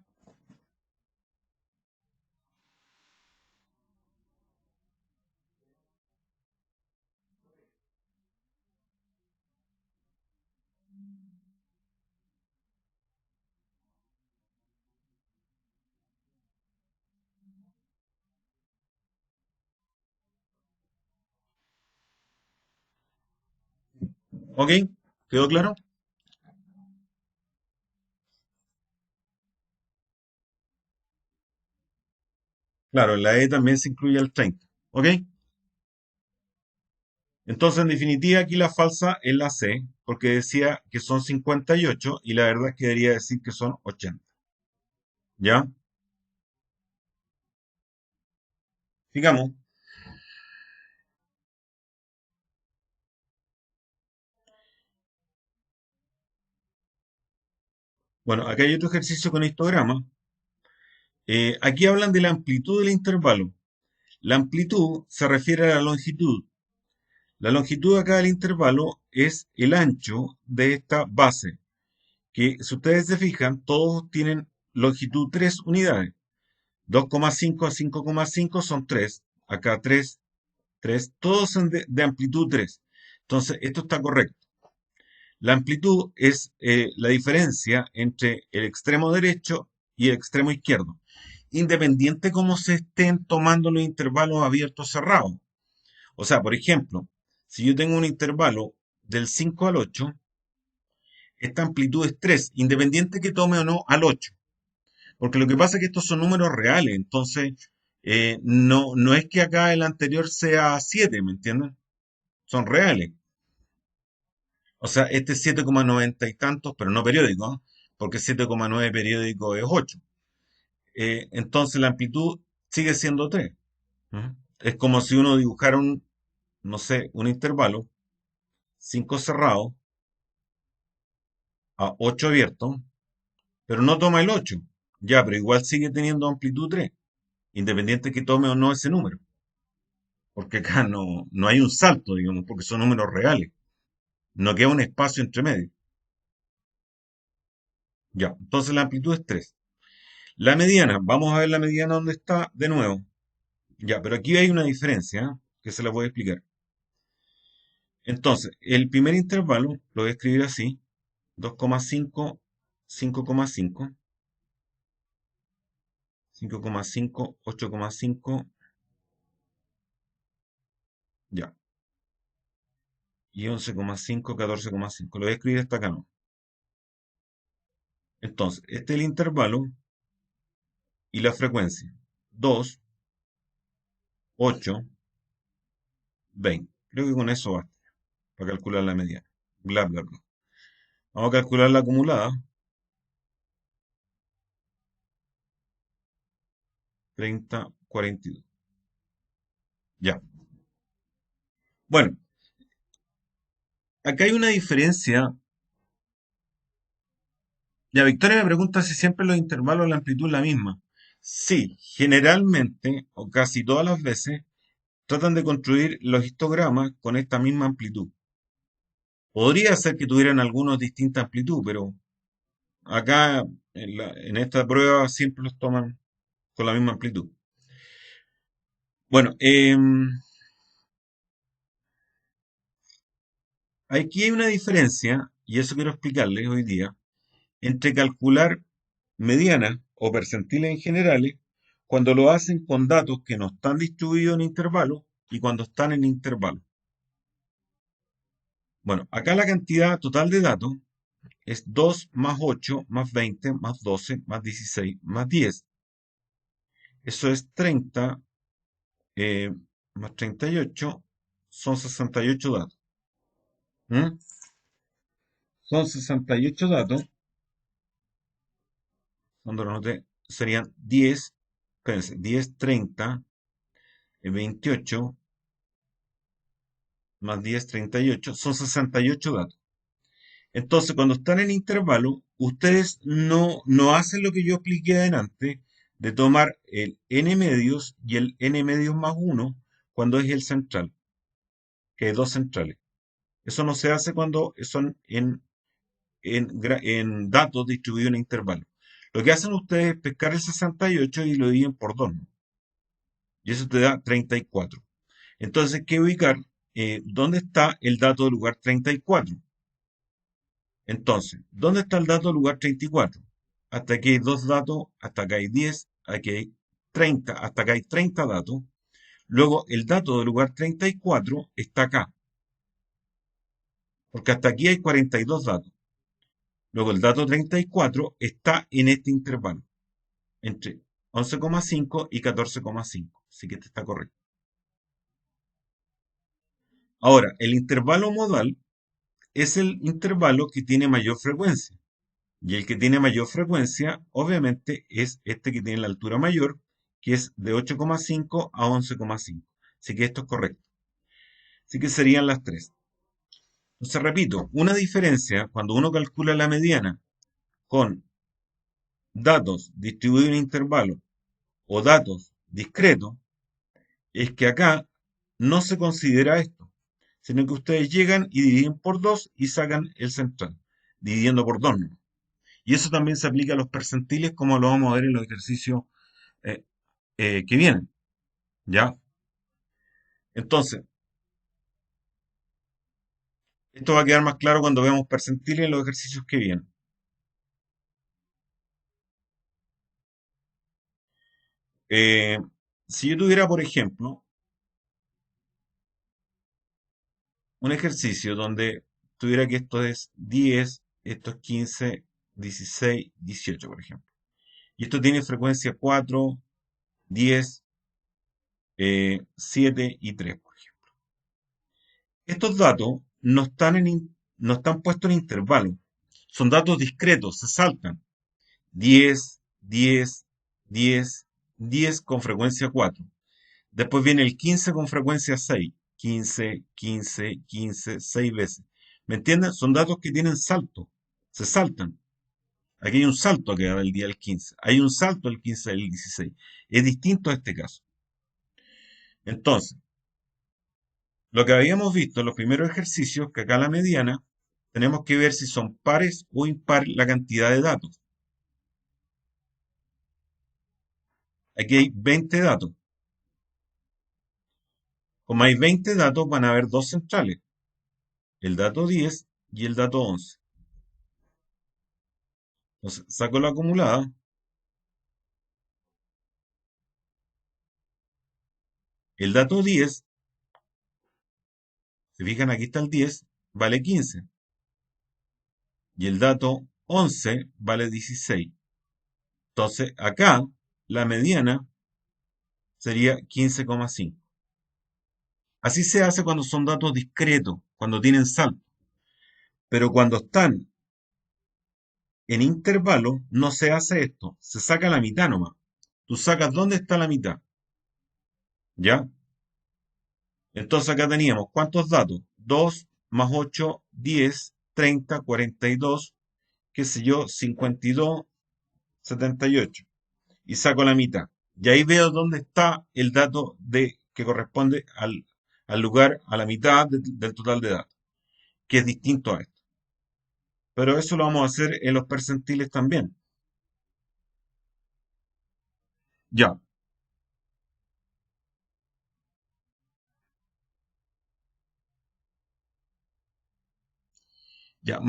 [SPEAKER 1] ¿Ok? ¿Quedó claro? Claro, en la E también se incluye el 30. ¿Ok? Entonces, en definitiva, aquí la falsa es la C, porque decía que son 58 y la verdad es que debería decir que son 80. ¿Ya? Sigamos. Bueno, acá hay otro ejercicio con histograma. Aquí hablan de la amplitud del intervalo. La amplitud se refiere a la longitud. La longitud acá del intervalo es el ancho de esta base, que si ustedes se fijan, todos tienen longitud 3 unidades. 2,5 a 5,5 son 3. Acá 3, 3. Todos son de amplitud 3. Entonces, esto está correcto. La amplitud es la diferencia entre el extremo derecho y el extremo izquierdo, independiente cómo se estén tomando los intervalos abiertos o cerrados. O sea, por ejemplo, si yo tengo un intervalo del 5 al 8, esta amplitud es 3, independiente que tome o no al 8. Porque lo que pasa es que estos son números reales, entonces no es que acá el anterior sea 7, ¿me entienden? Son reales. O sea, este es 7,90 y tantos, pero no periódico, ¿no? Porque 7,9 periódico es 8. Entonces la amplitud sigue siendo 3. ¿Mm? Es como si uno dibujara un, no sé, un intervalo, 5 cerrado a 8 abierto, pero no toma el 8. Ya, pero igual sigue teniendo amplitud 3, independiente que tome o no ese número. Porque acá no hay un salto, digamos, porque son números reales. No queda un espacio entre medio. Ya, entonces la amplitud es 3. La mediana, vamos a ver la mediana dónde está de nuevo. Ya, pero aquí hay una diferencia, ¿eh? Que se la voy a explicar. Entonces, el primer intervalo lo voy a escribir así: 2,5, 5,5, 5,5, 8,5, ya, y 11,5, 14,5. Lo voy a escribir hasta acá, ¿no? Entonces, este es el intervalo y la frecuencia: 2, 8, 20. Creo que con eso basta para calcular la mediana. Bla, bla, bla. Vamos a calcular la acumulada: 30, 42. Ya. Bueno, acá hay una diferencia. Ya, Victoria me pregunta si siempre los intervalos la amplitud es la misma. Sí, generalmente, o casi todas las veces, tratan de construir los histogramas con esta misma amplitud. Podría ser que tuvieran algunos distinta amplitud, pero acá en esta prueba siempre los toman con la misma amplitud. Bueno, aquí hay una diferencia, y eso quiero explicarles hoy día, entre calcular medianas o percentiles en generales cuando lo hacen con datos que no están distribuidos en intervalos y cuando están en intervalos. Bueno, acá la cantidad total de datos es 2 más 8 más 20 más 12 más 16 más 10. Eso es 30 eh, más 38, son 68 datos. ¿Mm? Son 68 datos, cuando lo noté, serían 10, espérense, 10, 30, 28 más 10, 38, son 68 datos. Entonces, cuando están en intervalo, ustedes no hacen lo que yo expliqué adelante, de tomar el n medios y el n medios más uno cuando es el central. que hay dos centrales. Eso no se hace cuando son en datos distribuidos en intervalos. Lo que hacen ustedes es pescar el 68 y lo dividen por 2, ¿no? Y eso te da 34. Entonces hay que ubicar dónde está el dato del lugar 34. Entonces, ¿dónde está el dato del lugar 34? Hasta aquí hay dos datos, hasta acá hay 10, aquí hay 30, hasta acá hay 30 datos. Luego, el dato del lugar 34 está acá, porque hasta aquí hay 42 datos. Luego, el dato 34 está en este intervalo, entre 11,5 y 14,5. Así que este está correcto. Ahora, el intervalo modal es el intervalo que tiene mayor frecuencia. Y el que tiene mayor frecuencia, obviamente, es este que tiene la altura mayor, que es de 8,5 a 11,5. Así que esto es correcto. Así que serían las tres. Entonces, repito, una diferencia cuando uno calcula la mediana con datos distribuidos en intervalos o datos discretos es que acá no se considera esto, sino que ustedes llegan y dividen por 2 y sacan el central, dividiendo por 2, ¿no? Y eso también se aplica a los percentiles, como lo vamos a ver en los ejercicios eh, que vienen, ¿ya? Entonces, esto va a quedar más claro cuando veamos percentiles en los ejercicios que vienen. Eh, si yo tuviera, por ejemplo, un ejercicio donde tuviera que esto es 10, esto es 15, 16, 18, por ejemplo. Y esto tiene frecuencia 4, 10, 7 y 3, por ejemplo. Estos datos no están puestos en intervalos. Son datos discretos, se saltan. 10, 10, 10, 10 con frecuencia 4. Después viene el 15 con frecuencia 6. 15, 15, 15, 6 veces. ¿Me entienden? Son datos que tienen salto. Se saltan. Aquí hay un salto que da el día del 15. Hay un salto del 15 al 16. Es distinto a este caso. Entonces, lo que habíamos visto en los primeros ejercicios, que acá la mediana, tenemos que ver si son pares o impares la cantidad de datos. Aquí hay 20 datos. Como hay 20 datos, van a haber dos centrales, el dato 10 y el dato 11. Entonces, saco la acumulada. El dato 10, se fijan, aquí está el 10, vale 15. Y el dato 11 vale 16. Entonces, acá la mediana sería 15,5. Así se hace cuando son datos discretos, cuando tienen salto. Pero cuando están en intervalo, no se hace esto. Se saca la mitad nomás. Tú sacas dónde está la mitad. ¿Ya? Entonces acá teníamos, ¿cuántos datos? 2 más 8, 10, 30, 42, qué sé yo, 52, 78. Y saco la mitad. Y ahí veo dónde está el dato que corresponde al lugar, a la mitad del total de datos, que es distinto a esto. Pero eso lo vamos a hacer en los percentiles también. Ya, ya.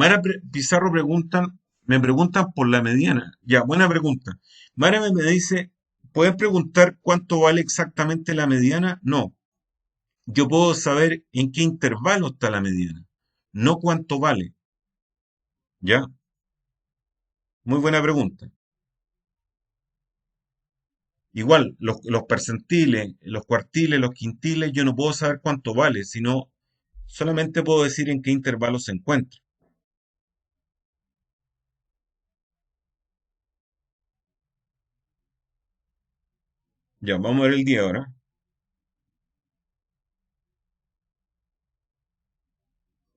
[SPEAKER 1] Pizarro me preguntan por la mediana. Ya, buena pregunta. Mara me dice, ¿puedes preguntar cuánto vale exactamente la mediana? No, yo puedo saber en qué intervalo está la mediana, no cuánto vale. ¿Ya? Muy buena pregunta. Igual, los percentiles, los cuartiles, los quintiles, yo no puedo saber cuánto vale, sino solamente puedo decir en qué intervalo se encuentra. Ya, vamos a ver el día ahora.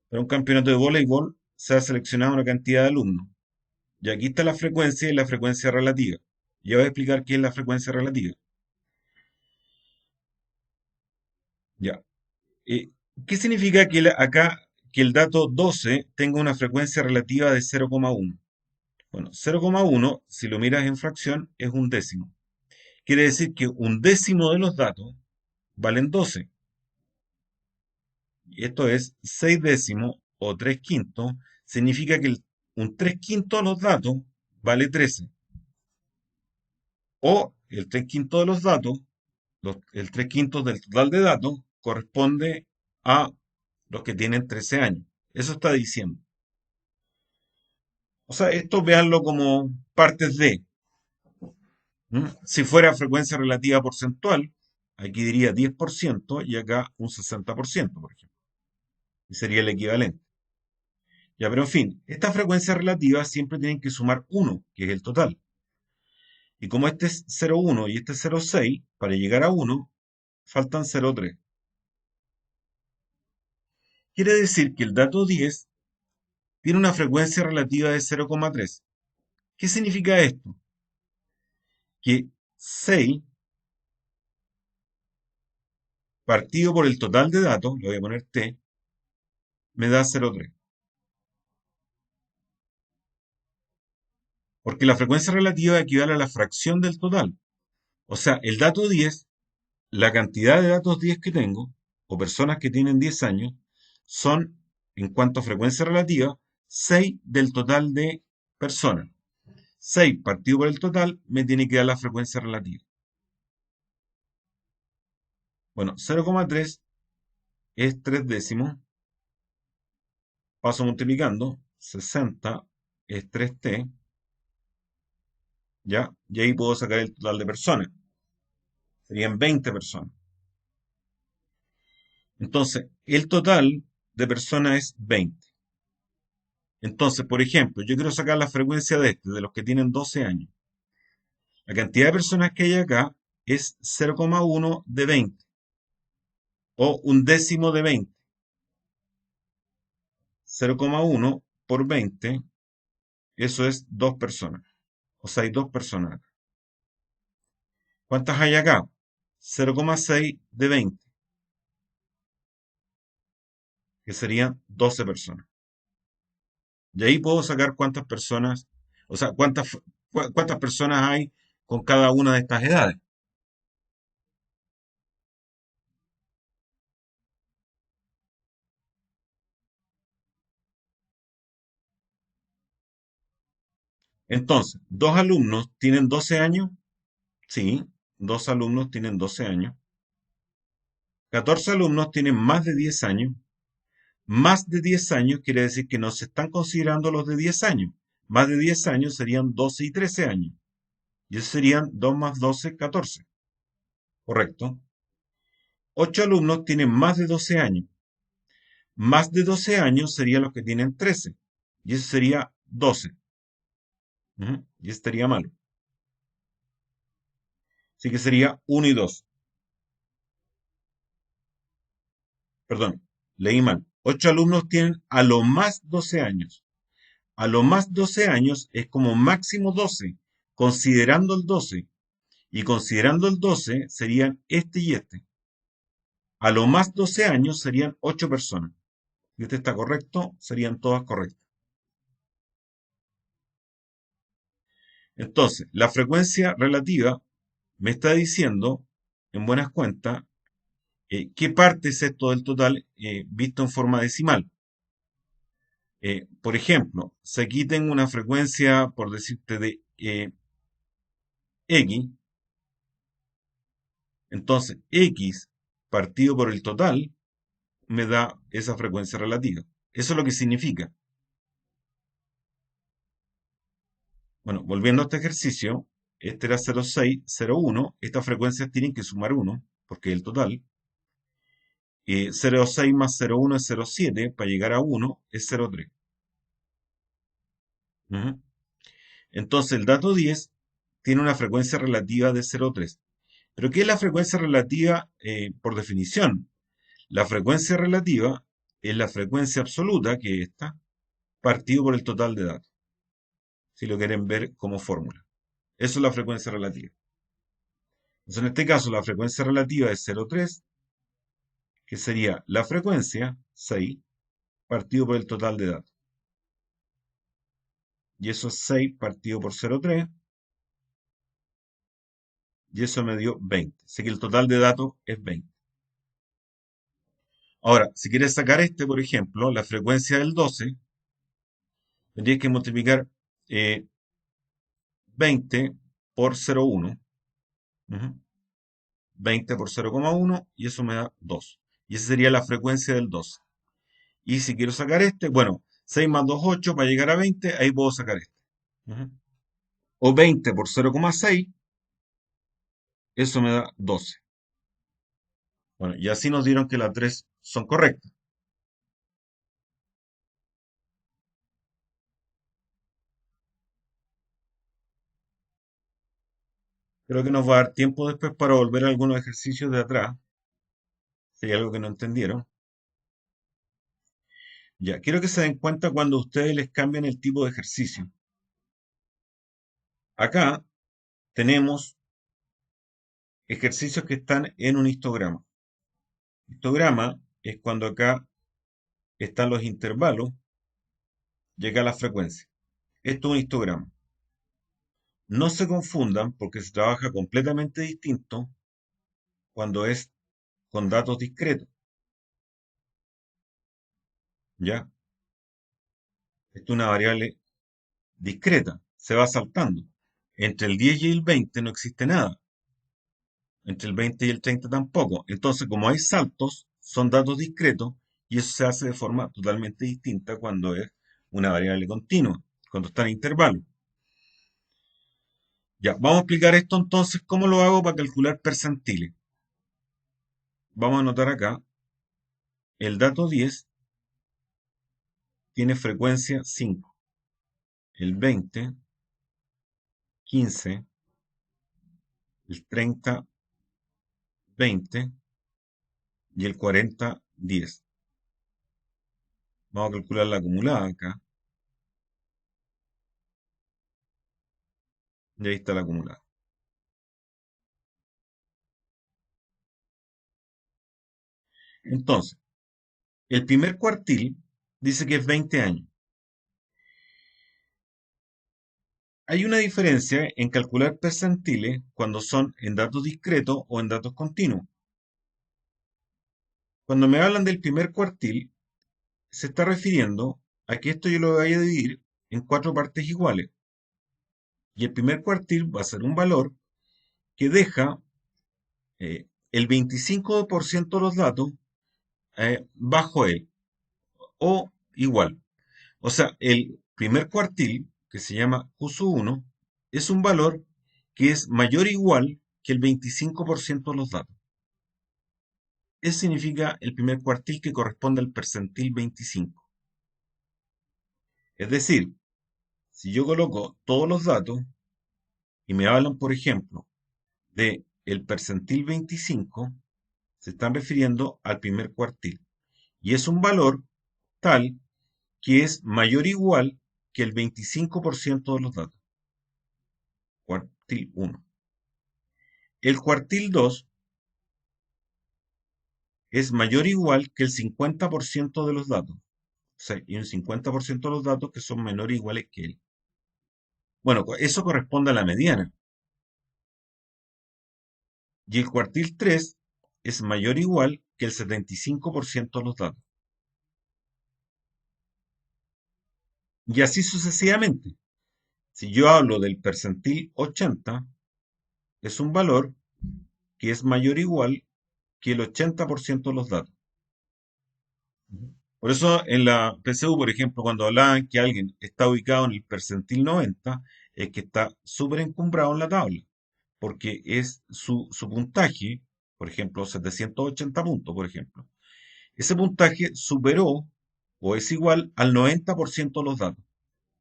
[SPEAKER 1] Para un campeonato de voleibol se ha seleccionado una cantidad de alumnos. Y aquí está la frecuencia y la frecuencia relativa. Ya voy a explicar qué es la frecuencia relativa. Ya. ¿Qué significa que acá que el dato 12 tenga una frecuencia relativa de 0,1? Bueno, 0,1, si lo miras en fracción, es un décimo. Quiere decir que un décimo de los datos valen 12. Y esto es 6 décimos o 3 quintos. Significa que un 3 quintos de los datos vale 13. O el 3 quintos de los datos, el 3 quintos del total de datos, corresponde a los que tienen 13 años. Eso está diciendo. O sea, esto véanlo como partes de. Si fuera frecuencia relativa porcentual, aquí diría 10% y acá un 60%, por ejemplo. Y sería el equivalente. Ya, pero en fin, estas frecuencias relativas siempre tienen que sumar 1, que es el total. Y como este es 0,1 y este es 0,6, para llegar a 1, faltan 0,3. Quiere decir que el dato 10 tiene una frecuencia relativa de 0,3. ¿Qué significa esto? Que 6 partido por el total de datos, le voy a poner t, me da 0,3. Porque la frecuencia relativa equivale a la fracción del total. O sea, el dato 10, la cantidad de datos 10 que tengo, o personas que tienen 10 años, son, en cuanto a frecuencia relativa, 6 del total de personas. 6 partido por el total me tiene que dar la frecuencia relativa. Bueno, 0,3 es 3 décimos. Paso multiplicando. 60 es 3t. ¿Ya? Y ahí puedo sacar el total de personas. Serían 20 personas. Entonces, el total de personas es 20. Entonces, por ejemplo, yo quiero sacar la frecuencia de los que tienen 12 años. La cantidad de personas que hay acá es 0,1 de 20, o un décimo de 20. 0,1 por 20, eso es 2 personas. O sea, hay 2 personas acá. ¿Cuántas hay acá? 0,6 de 20, que serían 12 personas. Y ahí puedo sacar cuántas personas, o sea, cuántas personas hay con cada una de estas edades. Entonces, ¿dos alumnos tienen 12 años? Sí, dos alumnos tienen 12 años. 14 alumnos tienen más de 10 años. Más de 10 años quiere decir que no se están considerando los de 10 años. Más de 10 años serían 12 y 13 años. Y eso serían 2 más 12, 14. ¿Correcto? 8 alumnos tienen más de 12 años. Más de 12 años serían los que tienen 13. Y eso sería 12. Y eso estaría malo. Así que sería 1 y 2. Perdón, leí mal. 8 alumnos tienen a lo más 12 años. A lo más 12 años es como máximo 12, considerando el 12. Y considerando el 12 serían este y este. A lo más 12 años serían 8 personas. Si este está correcto, serían todas correctas. Entonces, la frecuencia relativa me está diciendo, en buenas cuentas, qué parte es esto del total visto en forma decimal. Por ejemplo, si aquí tengo una frecuencia, por decirte, de x, entonces x partido por el total me da esa frecuencia relativa. Eso es lo que significa. Bueno, volviendo a este ejercicio, este era 0,6, 0,1. Estas frecuencias tienen que sumar 1, porque es el total. 0,6 más 0,1 es 0,7. Para llegar a 1 es 0,3. Ujú. Entonces, el dato 10 tiene una frecuencia relativa de 0,3. ¿Pero qué es la frecuencia relativa por definición? La frecuencia relativa es la frecuencia absoluta, que es esta, partido por el total de datos, si lo quieren ver como fórmula. Eso es la frecuencia relativa. Entonces, en este caso, la frecuencia relativa es 0,3 que sería la frecuencia, 6, partido por el total de datos. Y eso es 6 partido por 0,3, y eso me dio 20. Así que el total de datos es 20. Ahora, si quieres sacar por ejemplo, la frecuencia del 12, tendrías que multiplicar 20 por 0,1. Ujú. 20 por 0,1 y eso me da 2. Y esa sería la frecuencia del 12. Y si quiero sacar bueno, 6 más 2, 8, para llegar a 20, ahí puedo sacar Ujú. O 20 por 0,6, eso me da 12. Bueno, y así nos dieron que las tres son correctas. Creo que nos va a dar tiempo después para volver a algunos ejercicios de atrás, si hay algo que no entendieron. Ya, quiero que se den cuenta cuando ustedes les cambian el tipo de ejercicio. Acá tenemos ejercicios que están en un histograma. Histograma es cuando acá están los intervalos y acá la frecuencia. Esto es un histograma. No se confundan porque se trabaja completamente distinto cuando es con datos discretos. ¿Ya? Esto es una variable discreta, se va saltando. Entre el 10 y el 20 no existe nada. Entre el 20 y el 30 tampoco. Entonces, como hay saltos, son datos discretos y eso se hace de forma totalmente distinta cuando es una variable continua, cuando está en intervalo. Ya, vamos a explicar esto entonces, cómo lo hago para calcular percentiles. Vamos a anotar acá, el dato 10 tiene frecuencia 5, el 20, 15, el 30, 20 y el 40, 10. Vamos a calcular la acumulada acá. Y ahí está la acumulada. Entonces, el primer cuartil dice que es 20 años. Hay una diferencia en calcular percentiles cuando son en datos discretos o en datos continuos. Cuando me hablan del primer cuartil, se está refiriendo a que esto yo lo voy a dividir en 4 partes iguales. Y el primer cuartil va a ser un valor que deja el 25% de los datos bajo él o igual. O sea, el primer cuartil, que se llama Q1, es un valor que es mayor o igual que el 25% de los datos. Eso significa el primer cuartil que corresponde al percentil 25. Es decir, si yo coloco todos los datos y me hablan, por ejemplo, de el percentil 25, se están refiriendo al primer cuartil. Y es un valor tal que es mayor o igual que el 25% de los datos. Cuartil 1. El cuartil 2 es mayor o igual que el 50% de los datos. O sea, y un 50% de los datos que son menores o iguales que él. Bueno, eso corresponde a la mediana. Y el cuartil 3 es mayor o igual que el 75% de los datos. Y así sucesivamente. Si yo hablo del percentil 80, es un valor que es mayor o igual que el 80% de los datos. Por eso en la PSU, por ejemplo, cuando hablaban que alguien está ubicado en el percentil 90, es que está súper encumbrado en la tabla, porque es su puntaje, por ejemplo, 780 puntos, por ejemplo. Ese puntaje superó o es igual al 90% de los datos.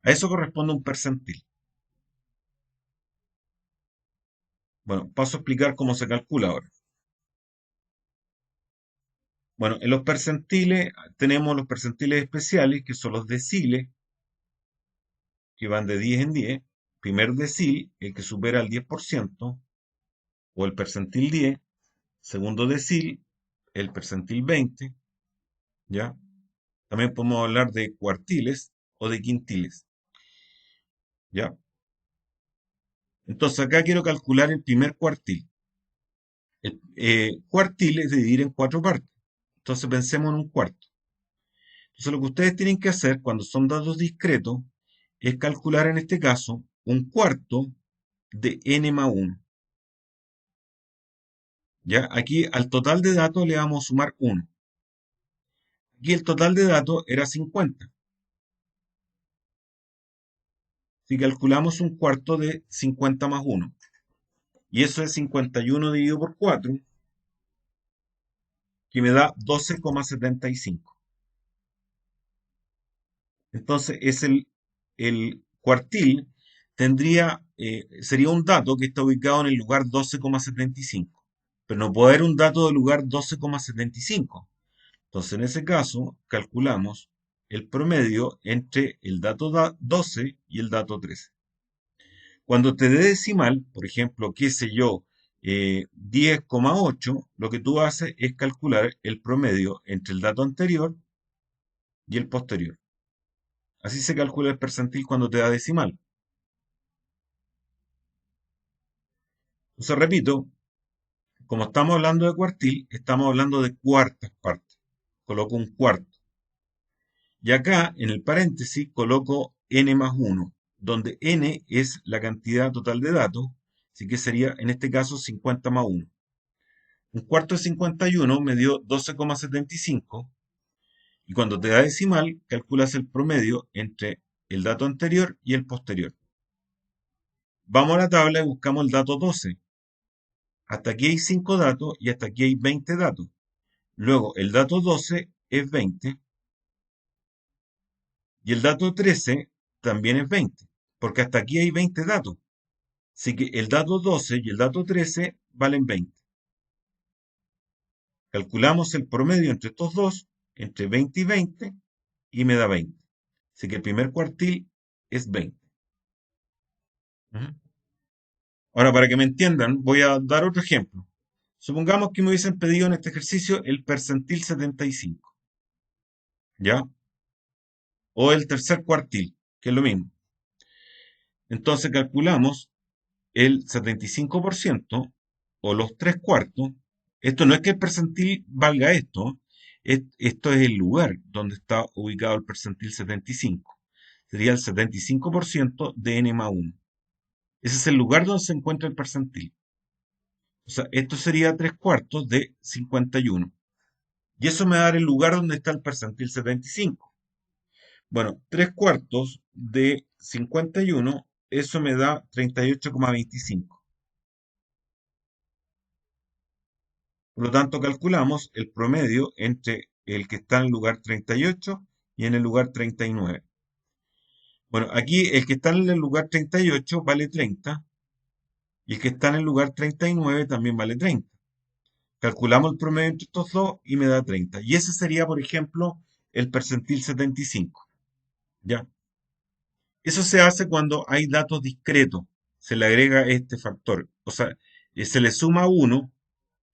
[SPEAKER 1] A eso corresponde un percentil. Bueno, paso a explicar cómo se calcula ahora. Bueno, en los percentiles tenemos los percentiles especiales, que son los deciles, que van de 10 en 10. Primer decil, el que supera el 10%, o el percentil 10. Segundo decil, el percentil 20, ¿ya? También podemos hablar de cuartiles o de quintiles, ¿ya? Entonces acá quiero calcular el primer cuartil. El cuartil es dividir en cuatro partes. Entonces pensemos en un cuarto. Entonces lo que ustedes tienen que hacer cuando son datos discretos es calcular en este caso un cuarto de n más 1. ¿Ya? Aquí al total de datos le vamos a sumar 1. Aquí el total de datos era 50. Si calculamos un cuarto de 50 más 1. Y eso es 51 dividido por 4, que me da 12,75. Entonces es el cuartil sería un dato que está ubicado en el lugar 12,75. Pero no puede haber un dato del lugar 12,75. Entonces en ese caso calculamos el promedio entre el dato 12 y el dato 13. Cuando te dé decimal, por ejemplo, qué sé yo, 10,8, lo que tú haces es calcular el promedio entre el dato anterior y el posterior. Así se calcula el percentil cuando te da decimal. Entonces, repito, como estamos hablando de cuartil, estamos hablando de cuartas partes. Coloco un cuarto. Y acá, en el paréntesis, coloco n más 1, donde n es la cantidad total de datos, así que sería, en este caso, 50 más 1. Un cuarto de 51 me dio 12,75 y cuando te da decimal, calculas el promedio entre el dato anterior y el posterior. Vamos a la tabla y buscamos el dato 12. Hasta aquí hay 5 datos y hasta aquí hay 20 datos. Luego, el dato 12 es 20 y el dato 13 también es 20, porque hasta aquí hay 20 datos. Así que el dato 12 y el dato 13 valen 20. Calculamos el promedio entre estos dos, entre 20 y 20, y me da 20. Así que el primer cuartil es 20. Ujú. Ahora, para que me entiendan, voy a dar otro ejemplo. Supongamos que me hubiesen pedido en este ejercicio el percentil 75, ¿ya? O el tercer cuartil, que es lo mismo. Entonces calculamos el 75% o los tres cuartos. Esto no es que el percentil valga esto, esto es el lugar donde está ubicado el percentil 75. Sería el 75% de n más 1. Ese es el lugar donde se encuentra el percentil. O sea, esto sería 3 cuartos de 51. Y eso me va a dar el lugar donde está el percentil 75. Bueno, 3 cuartos de 51, eso me da 38,25. Por lo tanto, calculamos el promedio entre el que está en el lugar 38 y en el lugar 39. Bueno, aquí el que está en el lugar 38 vale 30 y el que está en el lugar 39 también vale 30. Calculamos el promedio entre estos dos y me da 30. Y ese sería, por ejemplo, el percentil 75. ¿Ya? Eso se hace cuando hay datos discretos. Se le agrega este factor. O sea, se le suma 1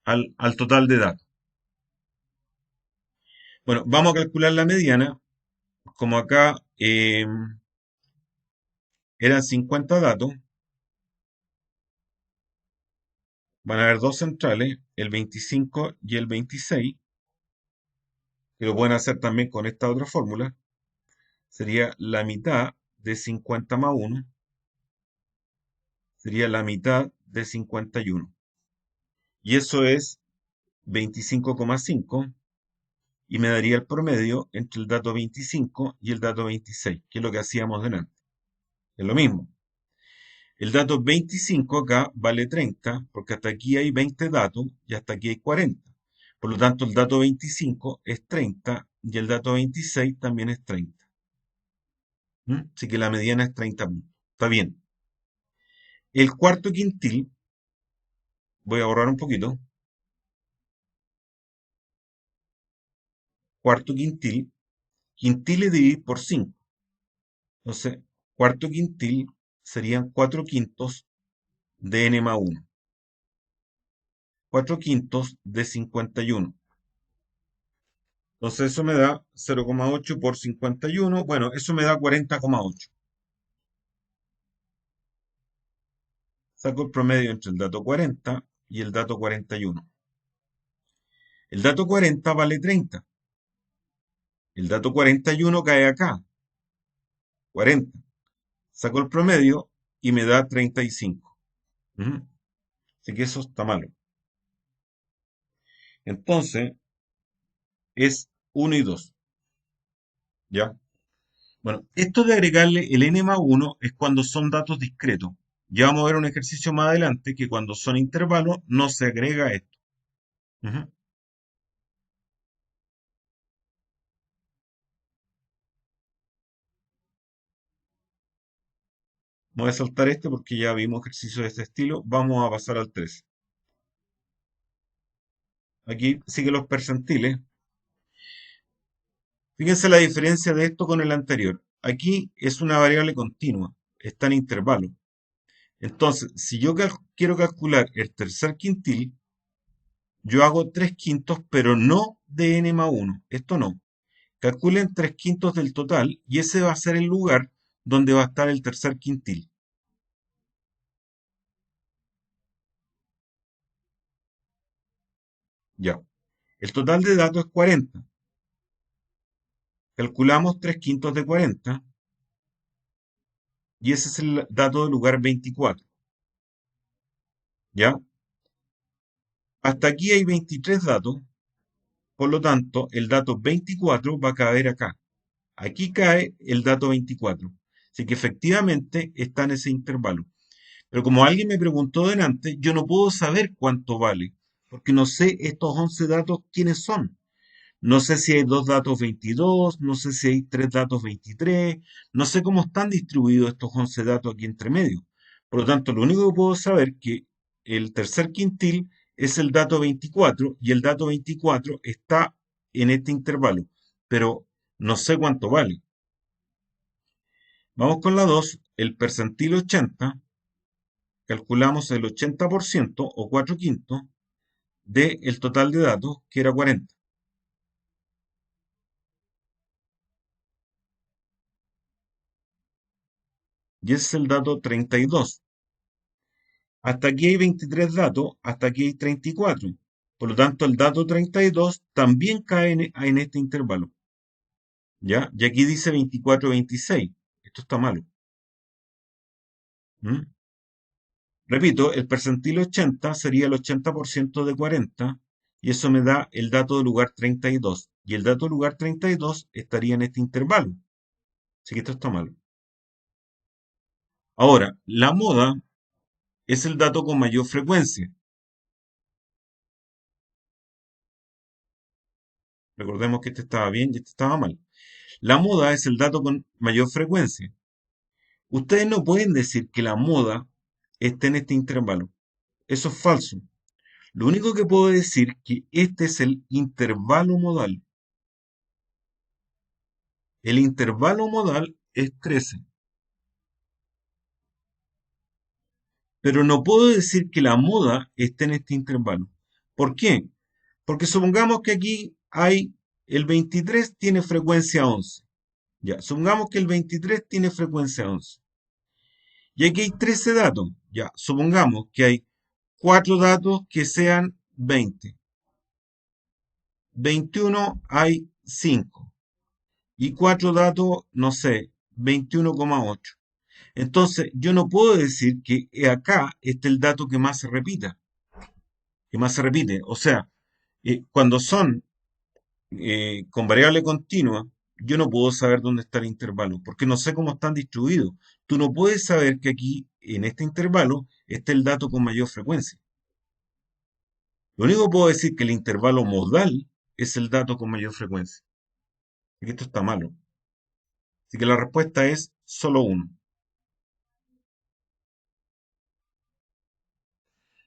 [SPEAKER 1] al total de datos. Bueno, vamos a calcular la mediana. Como acá eran 50 datos, van a haber dos centrales, el 25 y el 26, que lo pueden hacer también con esta otra fórmula. Sería la mitad de 50 más 1, sería la mitad de 51. Y eso es 25,5 y me daría el promedio entre el dato 25 y el dato 26, que es lo que hacíamos delante. Es lo mismo. El dato 25 acá vale 30, porque hasta aquí hay 20 datos y hasta aquí hay 40. Por lo tanto, el dato 25 es 30 y el dato 26 también es 30. Así que la mediana es 30 puntos. Está bien. El cuarto quintil, voy a borrar un poquito. Cuarto quintil, quintil es dividir por 5. Entonces, cuarto quintil serían 4 quintos de n más 1. 4 quintos de 51. Entonces eso me da 0,8 por 51. Bueno, eso me da 40,8. Saco el promedio entre el dato 40 y el dato 41. El dato 40 vale 30. El dato 41 cae acá, 40. Saco el promedio y me da 35. Ujú. Así que eso está malo. Entonces es uno y 2. ¿Ya? Bueno, esto de agregarle el n más 1 es cuando son datos discretos. Ya vamos a ver un ejercicio más adelante que cuando son intervalos no se agrega esto. Ujú. Voy a saltar este porque ya vimos ejercicios de este estilo. Vamos a pasar al 3. Aquí sigue los percentiles. Fíjense la diferencia de esto con el anterior. Aquí es una variable continua, está en intervalo. Entonces, si yo quiero calcular el tercer quintil, yo hago 3 quintos, pero no de n más 1. Esto no. Calculen 3 quintos del total y ese va a ser el lugar donde va a estar el tercer quintil. Ya. El total de datos es 40. Calculamos 3 quintos de 40 y ese es el dato del lugar 24. ¿Ya? Hasta aquí hay 23 datos, por lo tanto, el dato 24 va a caber acá. Aquí cae el dato 24. Así que efectivamente está en ese intervalo. Pero como alguien me preguntó delante, yo no puedo saber cuánto vale, porque no sé estos 11 datos quiénes son. No sé si hay dos datos 22, no sé si hay tres datos 23, no sé cómo están distribuidos estos 11 datos aquí entre medio. Por lo tanto, lo único que puedo saber es que el tercer quintil es el dato 24 y el dato 24 está en este intervalo, pero no sé cuánto vale. Vamos con la 2, el percentil 80, calculamos el 80% o 4 quintos del total de datos, que era 40. Y ese es el dato 32. Hasta aquí hay 23 datos, hasta aquí hay 34. Por lo tanto, el dato 32 también cae en este intervalo. ¿Ya? Y aquí dice 24-26. Esto está malo. ¿Mm? Repito, el percentil 80 sería el 80% de 40 y eso me da el dato de lugar 32. Y el dato de lugar 32 estaría en este intervalo. Así que esto está malo. Ahora, la moda es el dato con mayor frecuencia. Recordemos que este estaba bien y este estaba mal. La moda es el dato con mayor frecuencia. Ustedes no pueden decir que la moda esté en este intervalo. Eso es falso. Lo único que puedo decir es que este es el intervalo modal. El intervalo modal es 13. Pero no puedo decir que la moda esté en este intervalo. ¿Por qué? Porque supongamos que aquí hay el 23 tiene frecuencia 11. Ya, supongamos que el 23 tiene frecuencia 11. Y aquí hay 13 datos. Ya, supongamos que hay 4 datos que sean 20. 21 hay 5. Y 4 datos, no sé, 21,8. Entonces, yo no puedo decir que acá esté el dato que más se repita, que más se repite. O sea, cuando son con variable continua, yo no puedo saber dónde está el intervalo, porque no sé cómo están distribuidos. Tú no puedes saber que aquí, en este intervalo, está el dato con mayor frecuencia. Lo único que puedo decir es que el intervalo modal es el dato con mayor frecuencia. Y esto está malo. Así que la respuesta es solo uno.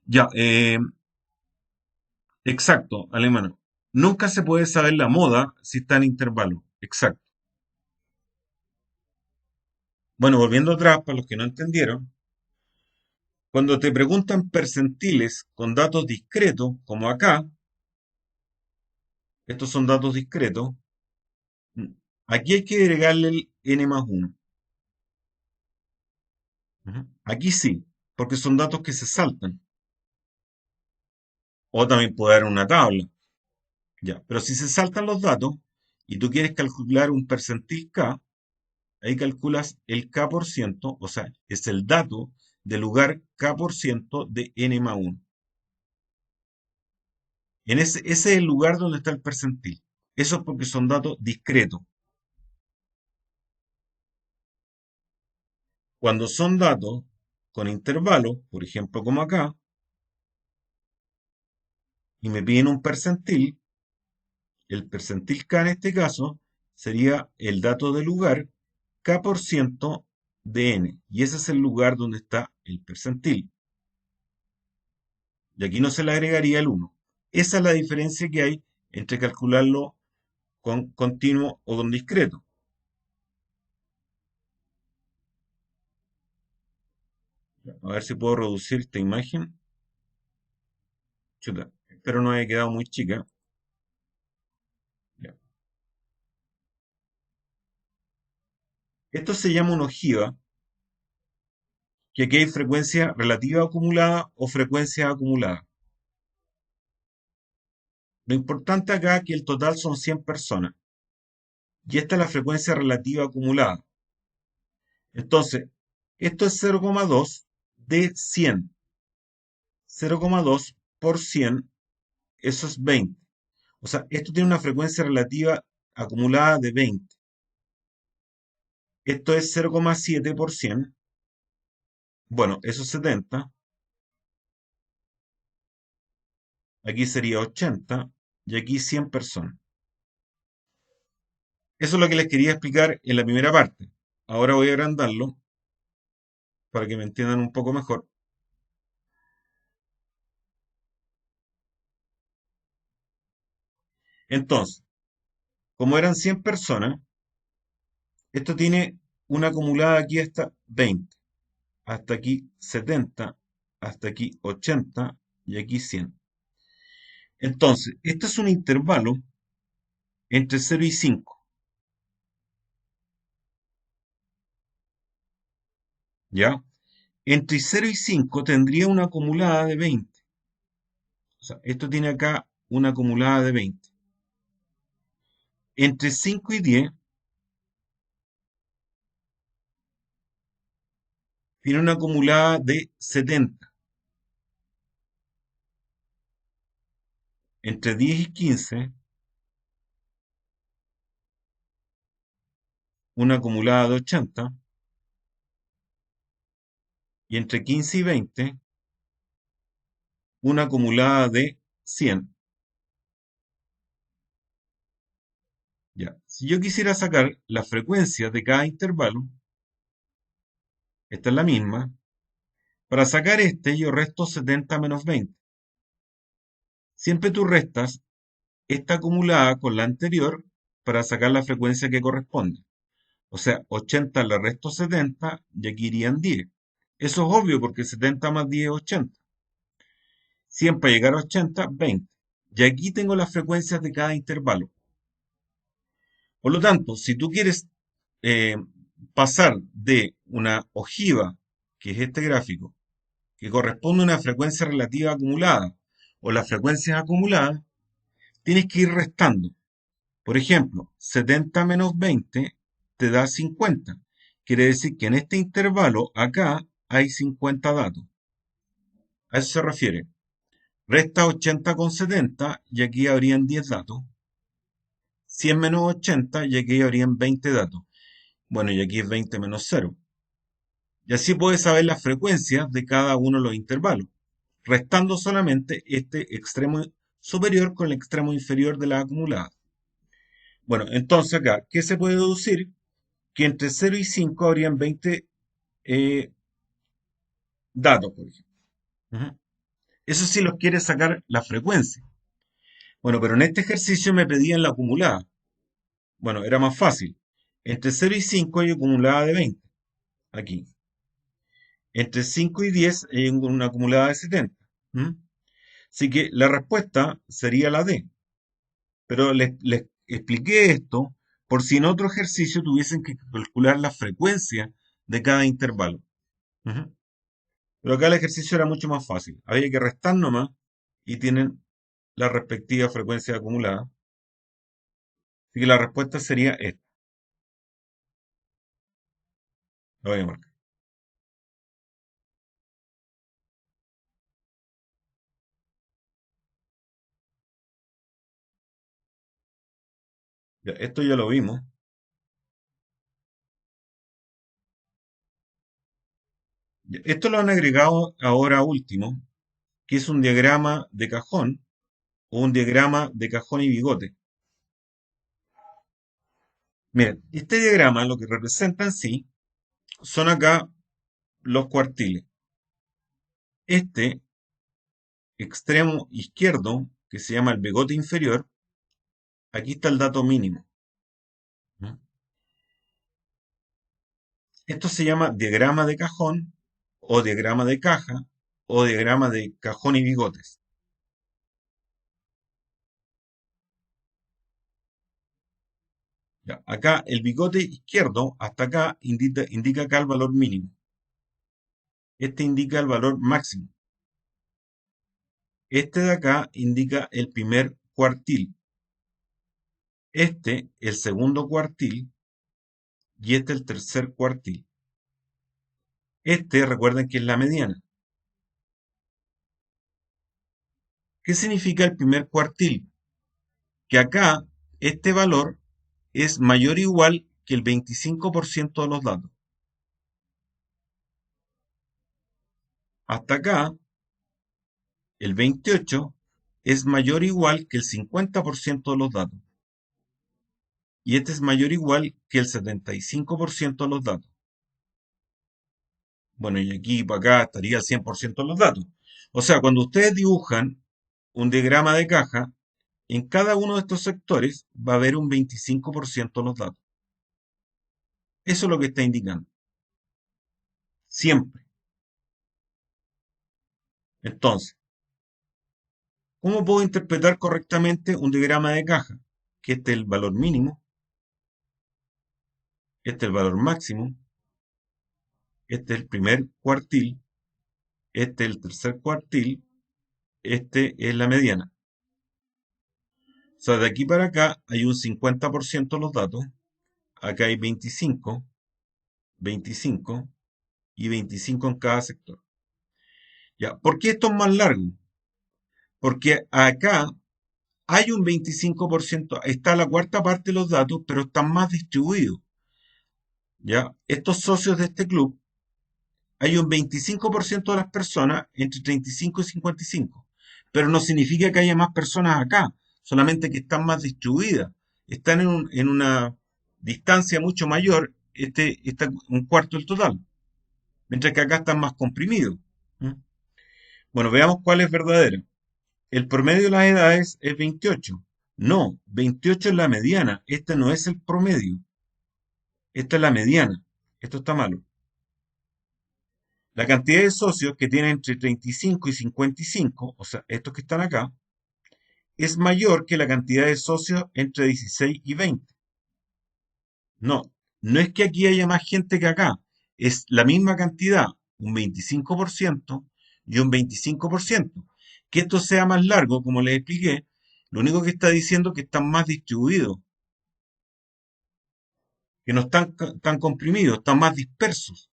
[SPEAKER 1] Ya, exacto, alemán. Nunca se puede saber la moda si está en intervalo. Exacto. Bueno, volviendo atrás, para los que no entendieron, cuando te preguntan percentiles con datos discretos, como acá, Estos son datos discretos. Aquí hay que agregarle el n más 1. Aquí sí, porque son datos que se saltan. O también puede haber una tabla. Ya. Pero si se saltan los datos y tú quieres calcular un percentil K, ahí calculas el K por ciento, o sea, es el dato del lugar K por ciento de n más 1. Ese es el lugar donde está el percentil. Eso es porque son datos discretos. Cuando son datos con intervalos, por ejemplo como acá, y me piden un percentil, el percentil K en este caso sería el dato del lugar K por ciento de n. Y ese es el lugar donde está el percentil. Y aquí no se le agregaría el 1. Esa es la diferencia que hay entre calcularlo con continuo o con discreto. A ver si puedo reducir esta imagen. Chuta, espero no haya quedado muy chica. Ya. Esto se llama una ojiva, que aquí hay frecuencia relativa acumulada o frecuencia acumulada. Lo importante acá es que el total son 100 personas. Y esta es la frecuencia relativa acumulada. Entonces, esto es 0,2 de 100. 0,2 por 100, eso es 20. O sea, esto tiene una frecuencia relativa acumulada de 20. Esto es 0,7 por 100. Bueno, eso es 70. Aquí sería 80. Y aquí 100 personas. Eso es lo que les quería explicar en la primera parte. Ahora voy a agrandarlo para que me entiendan un poco mejor. Entonces, como eran 100 personas, esto tiene una acumulada aquí hasta 20, hasta aquí 70, hasta aquí 80 y aquí 100. Entonces, este es un intervalo entre 0 y 5, ¿ya? Entre 0 y 5 tendría una acumulada de 20. O sea, esto tiene acá una acumulada de 20. Entre 5 y 10 tiene una acumulada de 70. Entre 10 y 15, una acumulada de 80. Y entre 15 y 20, una acumulada de 100. Ya. Si yo quisiera sacar las frecuencias de cada intervalo, esta es la misma. Para sacar este, yo resto 70 menos 20. Siempre tú restas esta acumulada con la anterior para sacar la frecuencia que corresponde. O sea, 80 le resto 70 y aquí irían 10. Eso es obvio porque 70 más 10 es 80. 100 para llegar a 80, 20. Y aquí tengo las frecuencias de cada intervalo. Por lo tanto, si tú quieres eh, pasar de una ojiva, que es este gráfico, que corresponde a una frecuencia relativa acumulada, o las frecuencias acumuladas, tienes que ir restando. Por ejemplo, 70 menos 20 te da 50. Quiere decir que en este intervalo acá hay 50 datos. A eso se refiere. Resta 80 con 70 y aquí habrían 10 datos. 100 menos 80 y aquí habrían 20 datos. Bueno, y aquí es 20 menos 0. Y así puedes saber las frecuencias de cada uno de los intervalos, restando solamente este extremo superior con el extremo inferior de la acumulada. Bueno, entonces acá, ¿qué se puede deducir? Que entre 0 y 5 habrían 20 eh, datos, por ejemplo. Ujú. Eso sí los quiere sacar la frecuencia. Bueno, pero en este ejercicio me pedían la acumulada. Bueno, era más fácil. Entre 0 y 5 hay acumulada de 20. Aquí. Entre 5 y 10 hay una acumulada de 70. ¿Mm? Así que la respuesta sería la D. Pero les expliqué esto por si en otro ejercicio tuviesen que calcular la frecuencia de cada intervalo. Ujú. Pero acá el ejercicio era mucho más fácil. Había que restar nomás y tienen la respectiva frecuencia acumulada. Así que la respuesta sería esta. La voy a marcar. Ya, esto ya lo vimos. Ya, esto lo han agregado ahora último, que es un diagrama de cajón o un diagrama de cajón y bigote. Miren, este diagrama lo que representa en sí son acá los cuartiles. Este extremo izquierdo, que se llama el bigote inferior, aquí está el dato mínimo. ¿No? Esto se llama diagrama de cajón o diagrama de caja o diagrama de cajón y bigotes. Ya, acá el bigote izquierdo hasta acá indica acá el valor mínimo. Este indica el valor máximo. Este de acá indica el primer cuartil. Este el segundo cuartil y este el tercer cuartil. Este recuerden que es la mediana. ¿Qué significa el primer cuartil? Que acá este valor es mayor o igual que el 25% de los datos. Hasta acá, el 28 es mayor o igual que el 50% de los datos. Y este es mayor o igual que el 75% de los datos. Bueno, y aquí para acá estaría el 100% de los datos. O sea, cuando ustedes dibujan un diagrama de caja, en cada uno de estos sectores va a haber un 25% de los datos. Eso es lo que está indicando. Siempre. Entonces, ¿cómo puedo interpretar correctamente un diagrama de caja? Que este es el valor mínimo, este es el valor máximo, este es el primer cuartil, este es el tercer cuartil, este es la mediana. O sea, de aquí para acá hay un 50% de los datos, acá hay 25, 25 y 25 en cada sector. ¿Ya? ¿Por qué esto es más largo? Porque acá hay un 25%, está la cuarta parte de los datos, pero están más distribuidos. ¿Ya? Estos socios de este club, hay un 25% de las personas entre 35 y 55. Pero no significa que haya más personas acá, solamente que están más distribuidas. Están en una distancia mucho mayor, este está un cuarto del total, mientras que acá están más comprimidos. ¿Mm? Bueno, veamos cuál es verdadera. El promedio de las edades es 28. No, 28 es la mediana. Este no es el promedio. Esta es la mediana. Esto está malo. La cantidad de socios que tienen entre 35 y 55, o sea, estos que están acá, es mayor que la cantidad de socios entre 16 y 20. No, no es que aquí haya más gente que acá. Es la misma cantidad, un 25% y un 25%. Que esto sea más largo, como les expliqué, lo único que está diciendo es que están más distribuidos, que no están tan comprimidos, están más dispersos.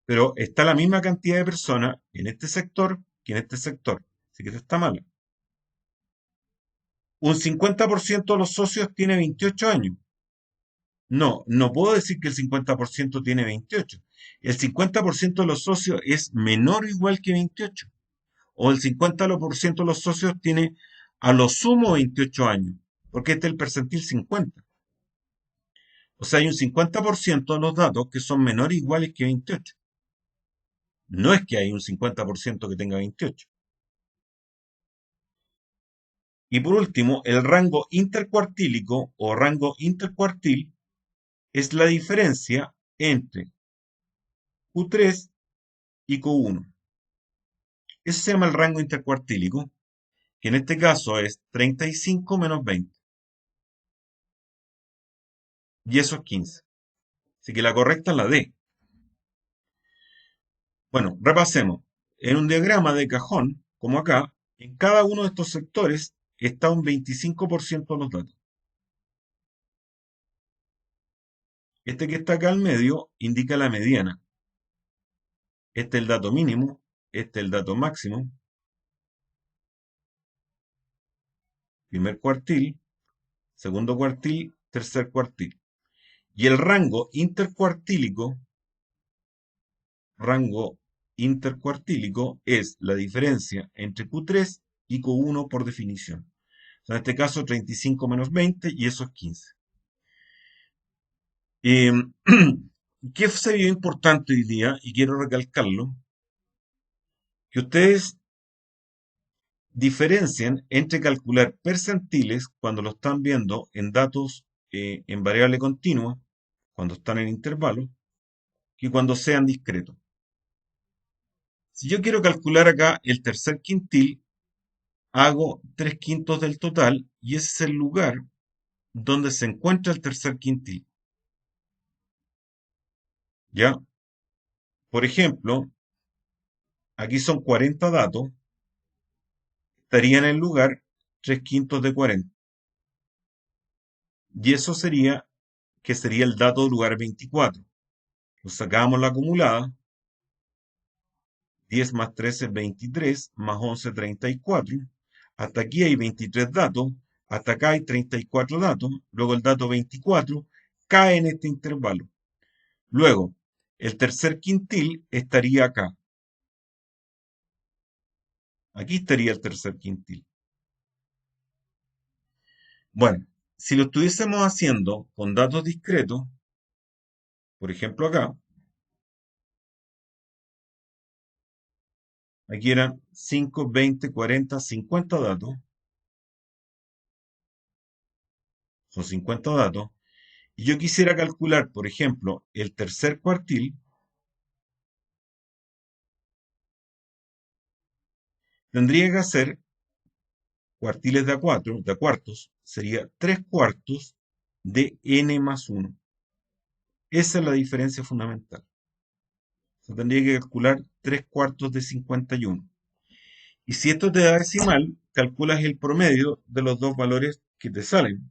[SPEAKER 1] Pero está la misma cantidad de personas en este sector que en este sector. Así que esto está malo. Un 50% de los socios tiene 28 años. No, no puedo decir que el 50% tiene 28. El 50% de los socios es menor o igual que 28. O el 50% de los socios tiene a lo sumo 28 años, porque este es el percentil 50. O sea, hay un 50% de los datos que son menores o iguales que 28. No es que hay un 50% que tenga 28. Y por último, el rango intercuartílico o rango intercuartil es la diferencia entre Q3 y Q1. Eso se llama el rango intercuartílico, que en este caso es 35 menos 20, y eso es 15. Así que la correcta es la D. Bueno, repasemos. En un diagrama de cajón, como acá, en cada uno de estos sectores está un 25% de los datos. Este que está acá al medio indica la mediana. Este es el dato mínimo, este es el dato máximo, primer cuartil, segundo cuartil, tercer cuartil. Y el rango intercuartílico es la diferencia entre Q3 y Q1 por definición. O sea, en este caso 35 menos 20 y eso es 15. Eh, ¿Qué se vio importante hoy día? Y quiero recalcarlo, que ustedes diferencien entre calcular percentiles cuando lo están viendo en datos en variable continua, cuando están en intervalo, que cuando sean discretos. Si yo quiero calcular acá el tercer quintil, hago 3 quintos del total y ese es el lugar donde se encuentra el tercer quintil. ¿Ya? Por ejemplo, aquí son 40 datos, estaría en el lugar 3 quintos de 40. Y eso sería, que sería el dato del lugar 24. Lo sacamos la acumulada, 10 más 13 es 23, más 11 34. Hasta aquí hay 23 datos, hasta acá hay 34 datos, luego el dato 24 cae en este intervalo. Luego, el tercer quintil estaría acá. Aquí estaría el tercer quintil. Bueno, si lo estuviésemos haciendo con datos discretos, por ejemplo acá, aquí eran 5, 20, 40, 50 datos, son 50 datos, y yo quisiera calcular, por ejemplo, el tercer cuartil, tendría que hacer cuartiles de a cuartos, sería 3 cuartos de n más 1. Esa es la diferencia fundamental. O sea, tendría que calcular 3 cuartos de 51. Y si esto te da decimal, calculas el promedio de los dos valores que te salen.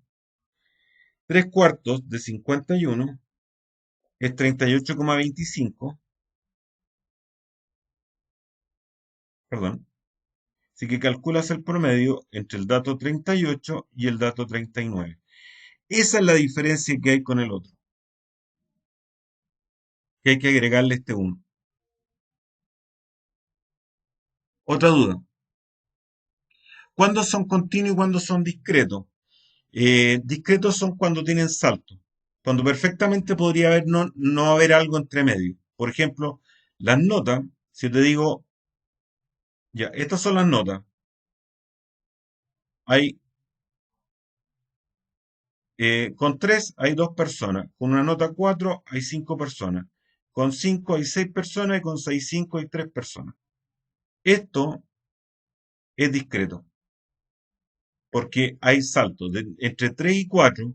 [SPEAKER 1] 3 cuartos de 51 es 38,25, perdón. Así que calculas el promedio entre el dato 38 y el dato 39. Esa es la diferencia que hay con el otro, que hay que agregarle este 1. Otra duda. ¿Cuándo son continuos y cuándo son discretos? Discretos son cuando tienen salto, cuando perfectamente podría haber no haber algo entre medio. Por ejemplo, las notas, si te digo, ya, estas son las notas. Hay, con 3 hay 2 personas, con una nota 4 hay 5 personas, con 5 hay 6 personas y con 6 5 hay 3 personas. Esto es discreto, porque hay saltos entre 3 y 4,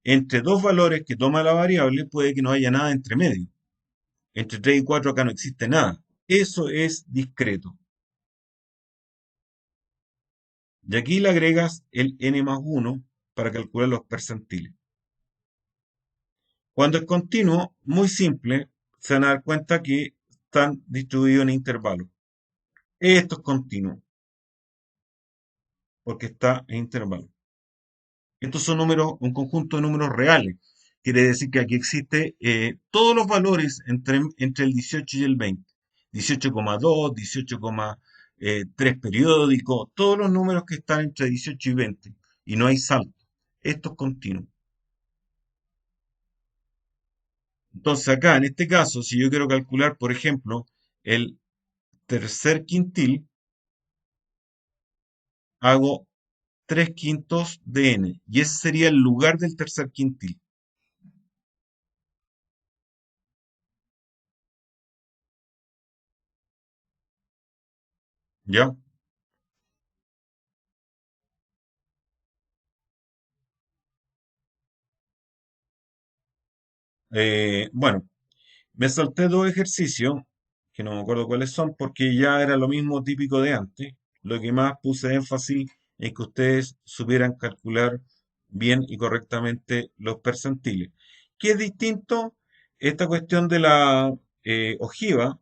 [SPEAKER 1] entre dos valores que toma la variable, puede que no haya nada entre medio. Entre 3 y 4 acá no existe nada. Eso es discreto. Y aquí le agregas el n más 1 para calcular los percentiles. Cuando es continuo, muy simple, se van a dar cuenta que están distribuidos en intervalos. Esto es continuo, porque está en intervalos. Estos son números, un conjunto de números reales. Quiere decir que aquí existe todos los valores entre el 18 y el 20. 18,2, 18,3 periódico, todos los números que están entre 18 y 20. Y no hay salto. Esto es continuo. Entonces acá, en este caso, si yo quiero calcular, por ejemplo, el tercer quintil, hago 3 quintos de n. Y ese sería el lugar del tercer quintil. ¿Ya? Bueno, me salté dos ejercicios, que no me acuerdo cuáles son, porque ya era lo mismo típico de antes. Lo que más puse énfasis es que ustedes supieran calcular bien y correctamente los percentiles. ¿Qué es distinto? Esta cuestión de la ojiva,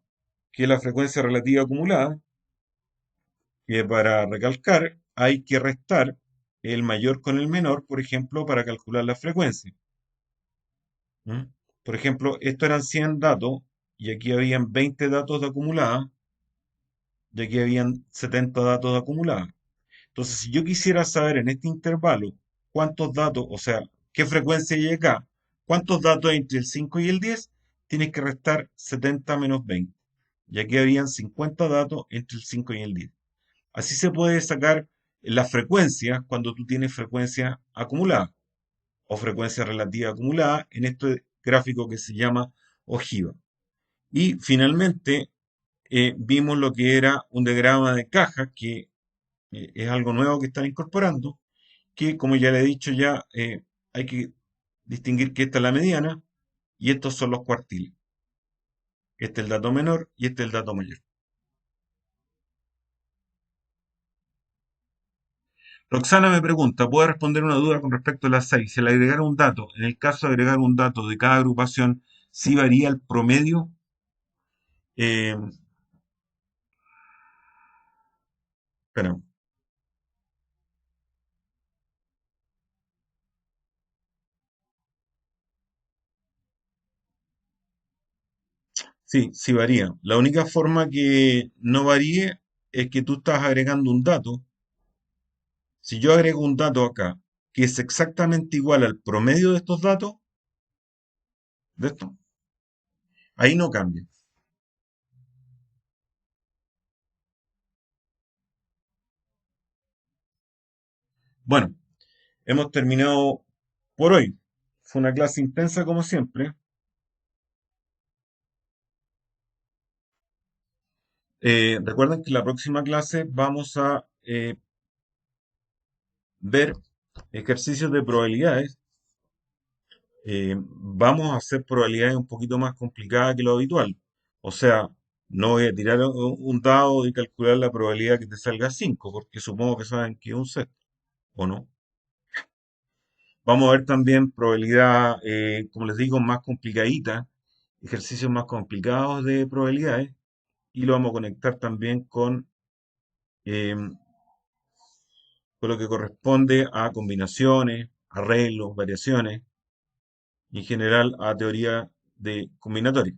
[SPEAKER 1] que es la frecuencia relativa acumulada, que para recalcar hay que restar el mayor con el menor, por ejemplo, para calcular la frecuencia. ¿Mm? Por ejemplo, estos eran 100 datos y aquí habían 20 datos de acumulada y aquí habían 70 datos de acumulada. Entonces, si yo quisiera saber en este intervalo cuántos datos, o sea, qué frecuencia hay acá, cuántos datos hay entre el 5 y el 10, tienes que restar 70 menos 20. Y aquí habían 50 datos entre el 5 y el 10. Así se puede sacar la frecuencia cuando tú tienes frecuencia acumulada o frecuencia relativa acumulada en este gráfico que se llama ojiva. Y finalmente vimos lo que era un diagrama de caja, que es algo nuevo que están incorporando, que como ya le he dicho ya, hay que distinguir que esta es la mediana y estos son los cuartiles. Este es el dato menor y este es el dato mayor. Roxana me pregunta, ¿puedo responder una duda con respecto a las 6? Si al agregar un dato, en el caso de agregar un dato de cada agrupación, ¿sí varía el promedio? Eh, espera, sí, sí varía. La única forma que no varíe es que tú estás agregando un dato. Si yo agrego un dato acá que es exactamente igual al promedio de estos datos, de esto, ahí no cambia. Bueno, hemos terminado por hoy. Fue una clase intensa como siempre. Recuerden que la próxima clase vamos a ver ejercicios de probabilidades. Vamos a hacer probabilidades un poquito más complicadas que lo habitual. O sea, no voy a tirar un dado y calcular la probabilidad que te salga 5, porque supongo que saben que es un sexto, ¿o no? Vamos a ver también probabilidad, como les digo, más complicadita, ejercicios más complicados de probabilidades, y lo vamos a conectar también con lo que corresponde a combinaciones, arreglos, variaciones, y en general a teoría de combinatoria.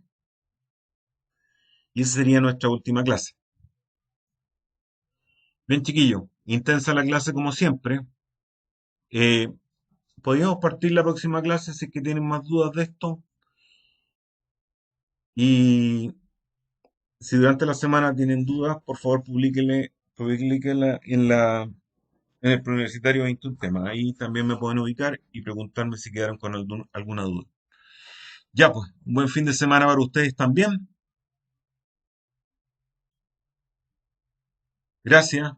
[SPEAKER 1] Y esa sería nuestra última clase. Bien, chiquillo, intensa la clase como siempre. Eh, Podríamos partir la próxima clase si es que tienen más dudas de esto. Y si durante la semana tienen dudas, por favor publíquenla en el Preuniversitario 21 temas. Ahí también me pueden ubicar y preguntarme si quedaron con alguna duda. Ya, pues, un buen fin de semana para ustedes también. Gracias.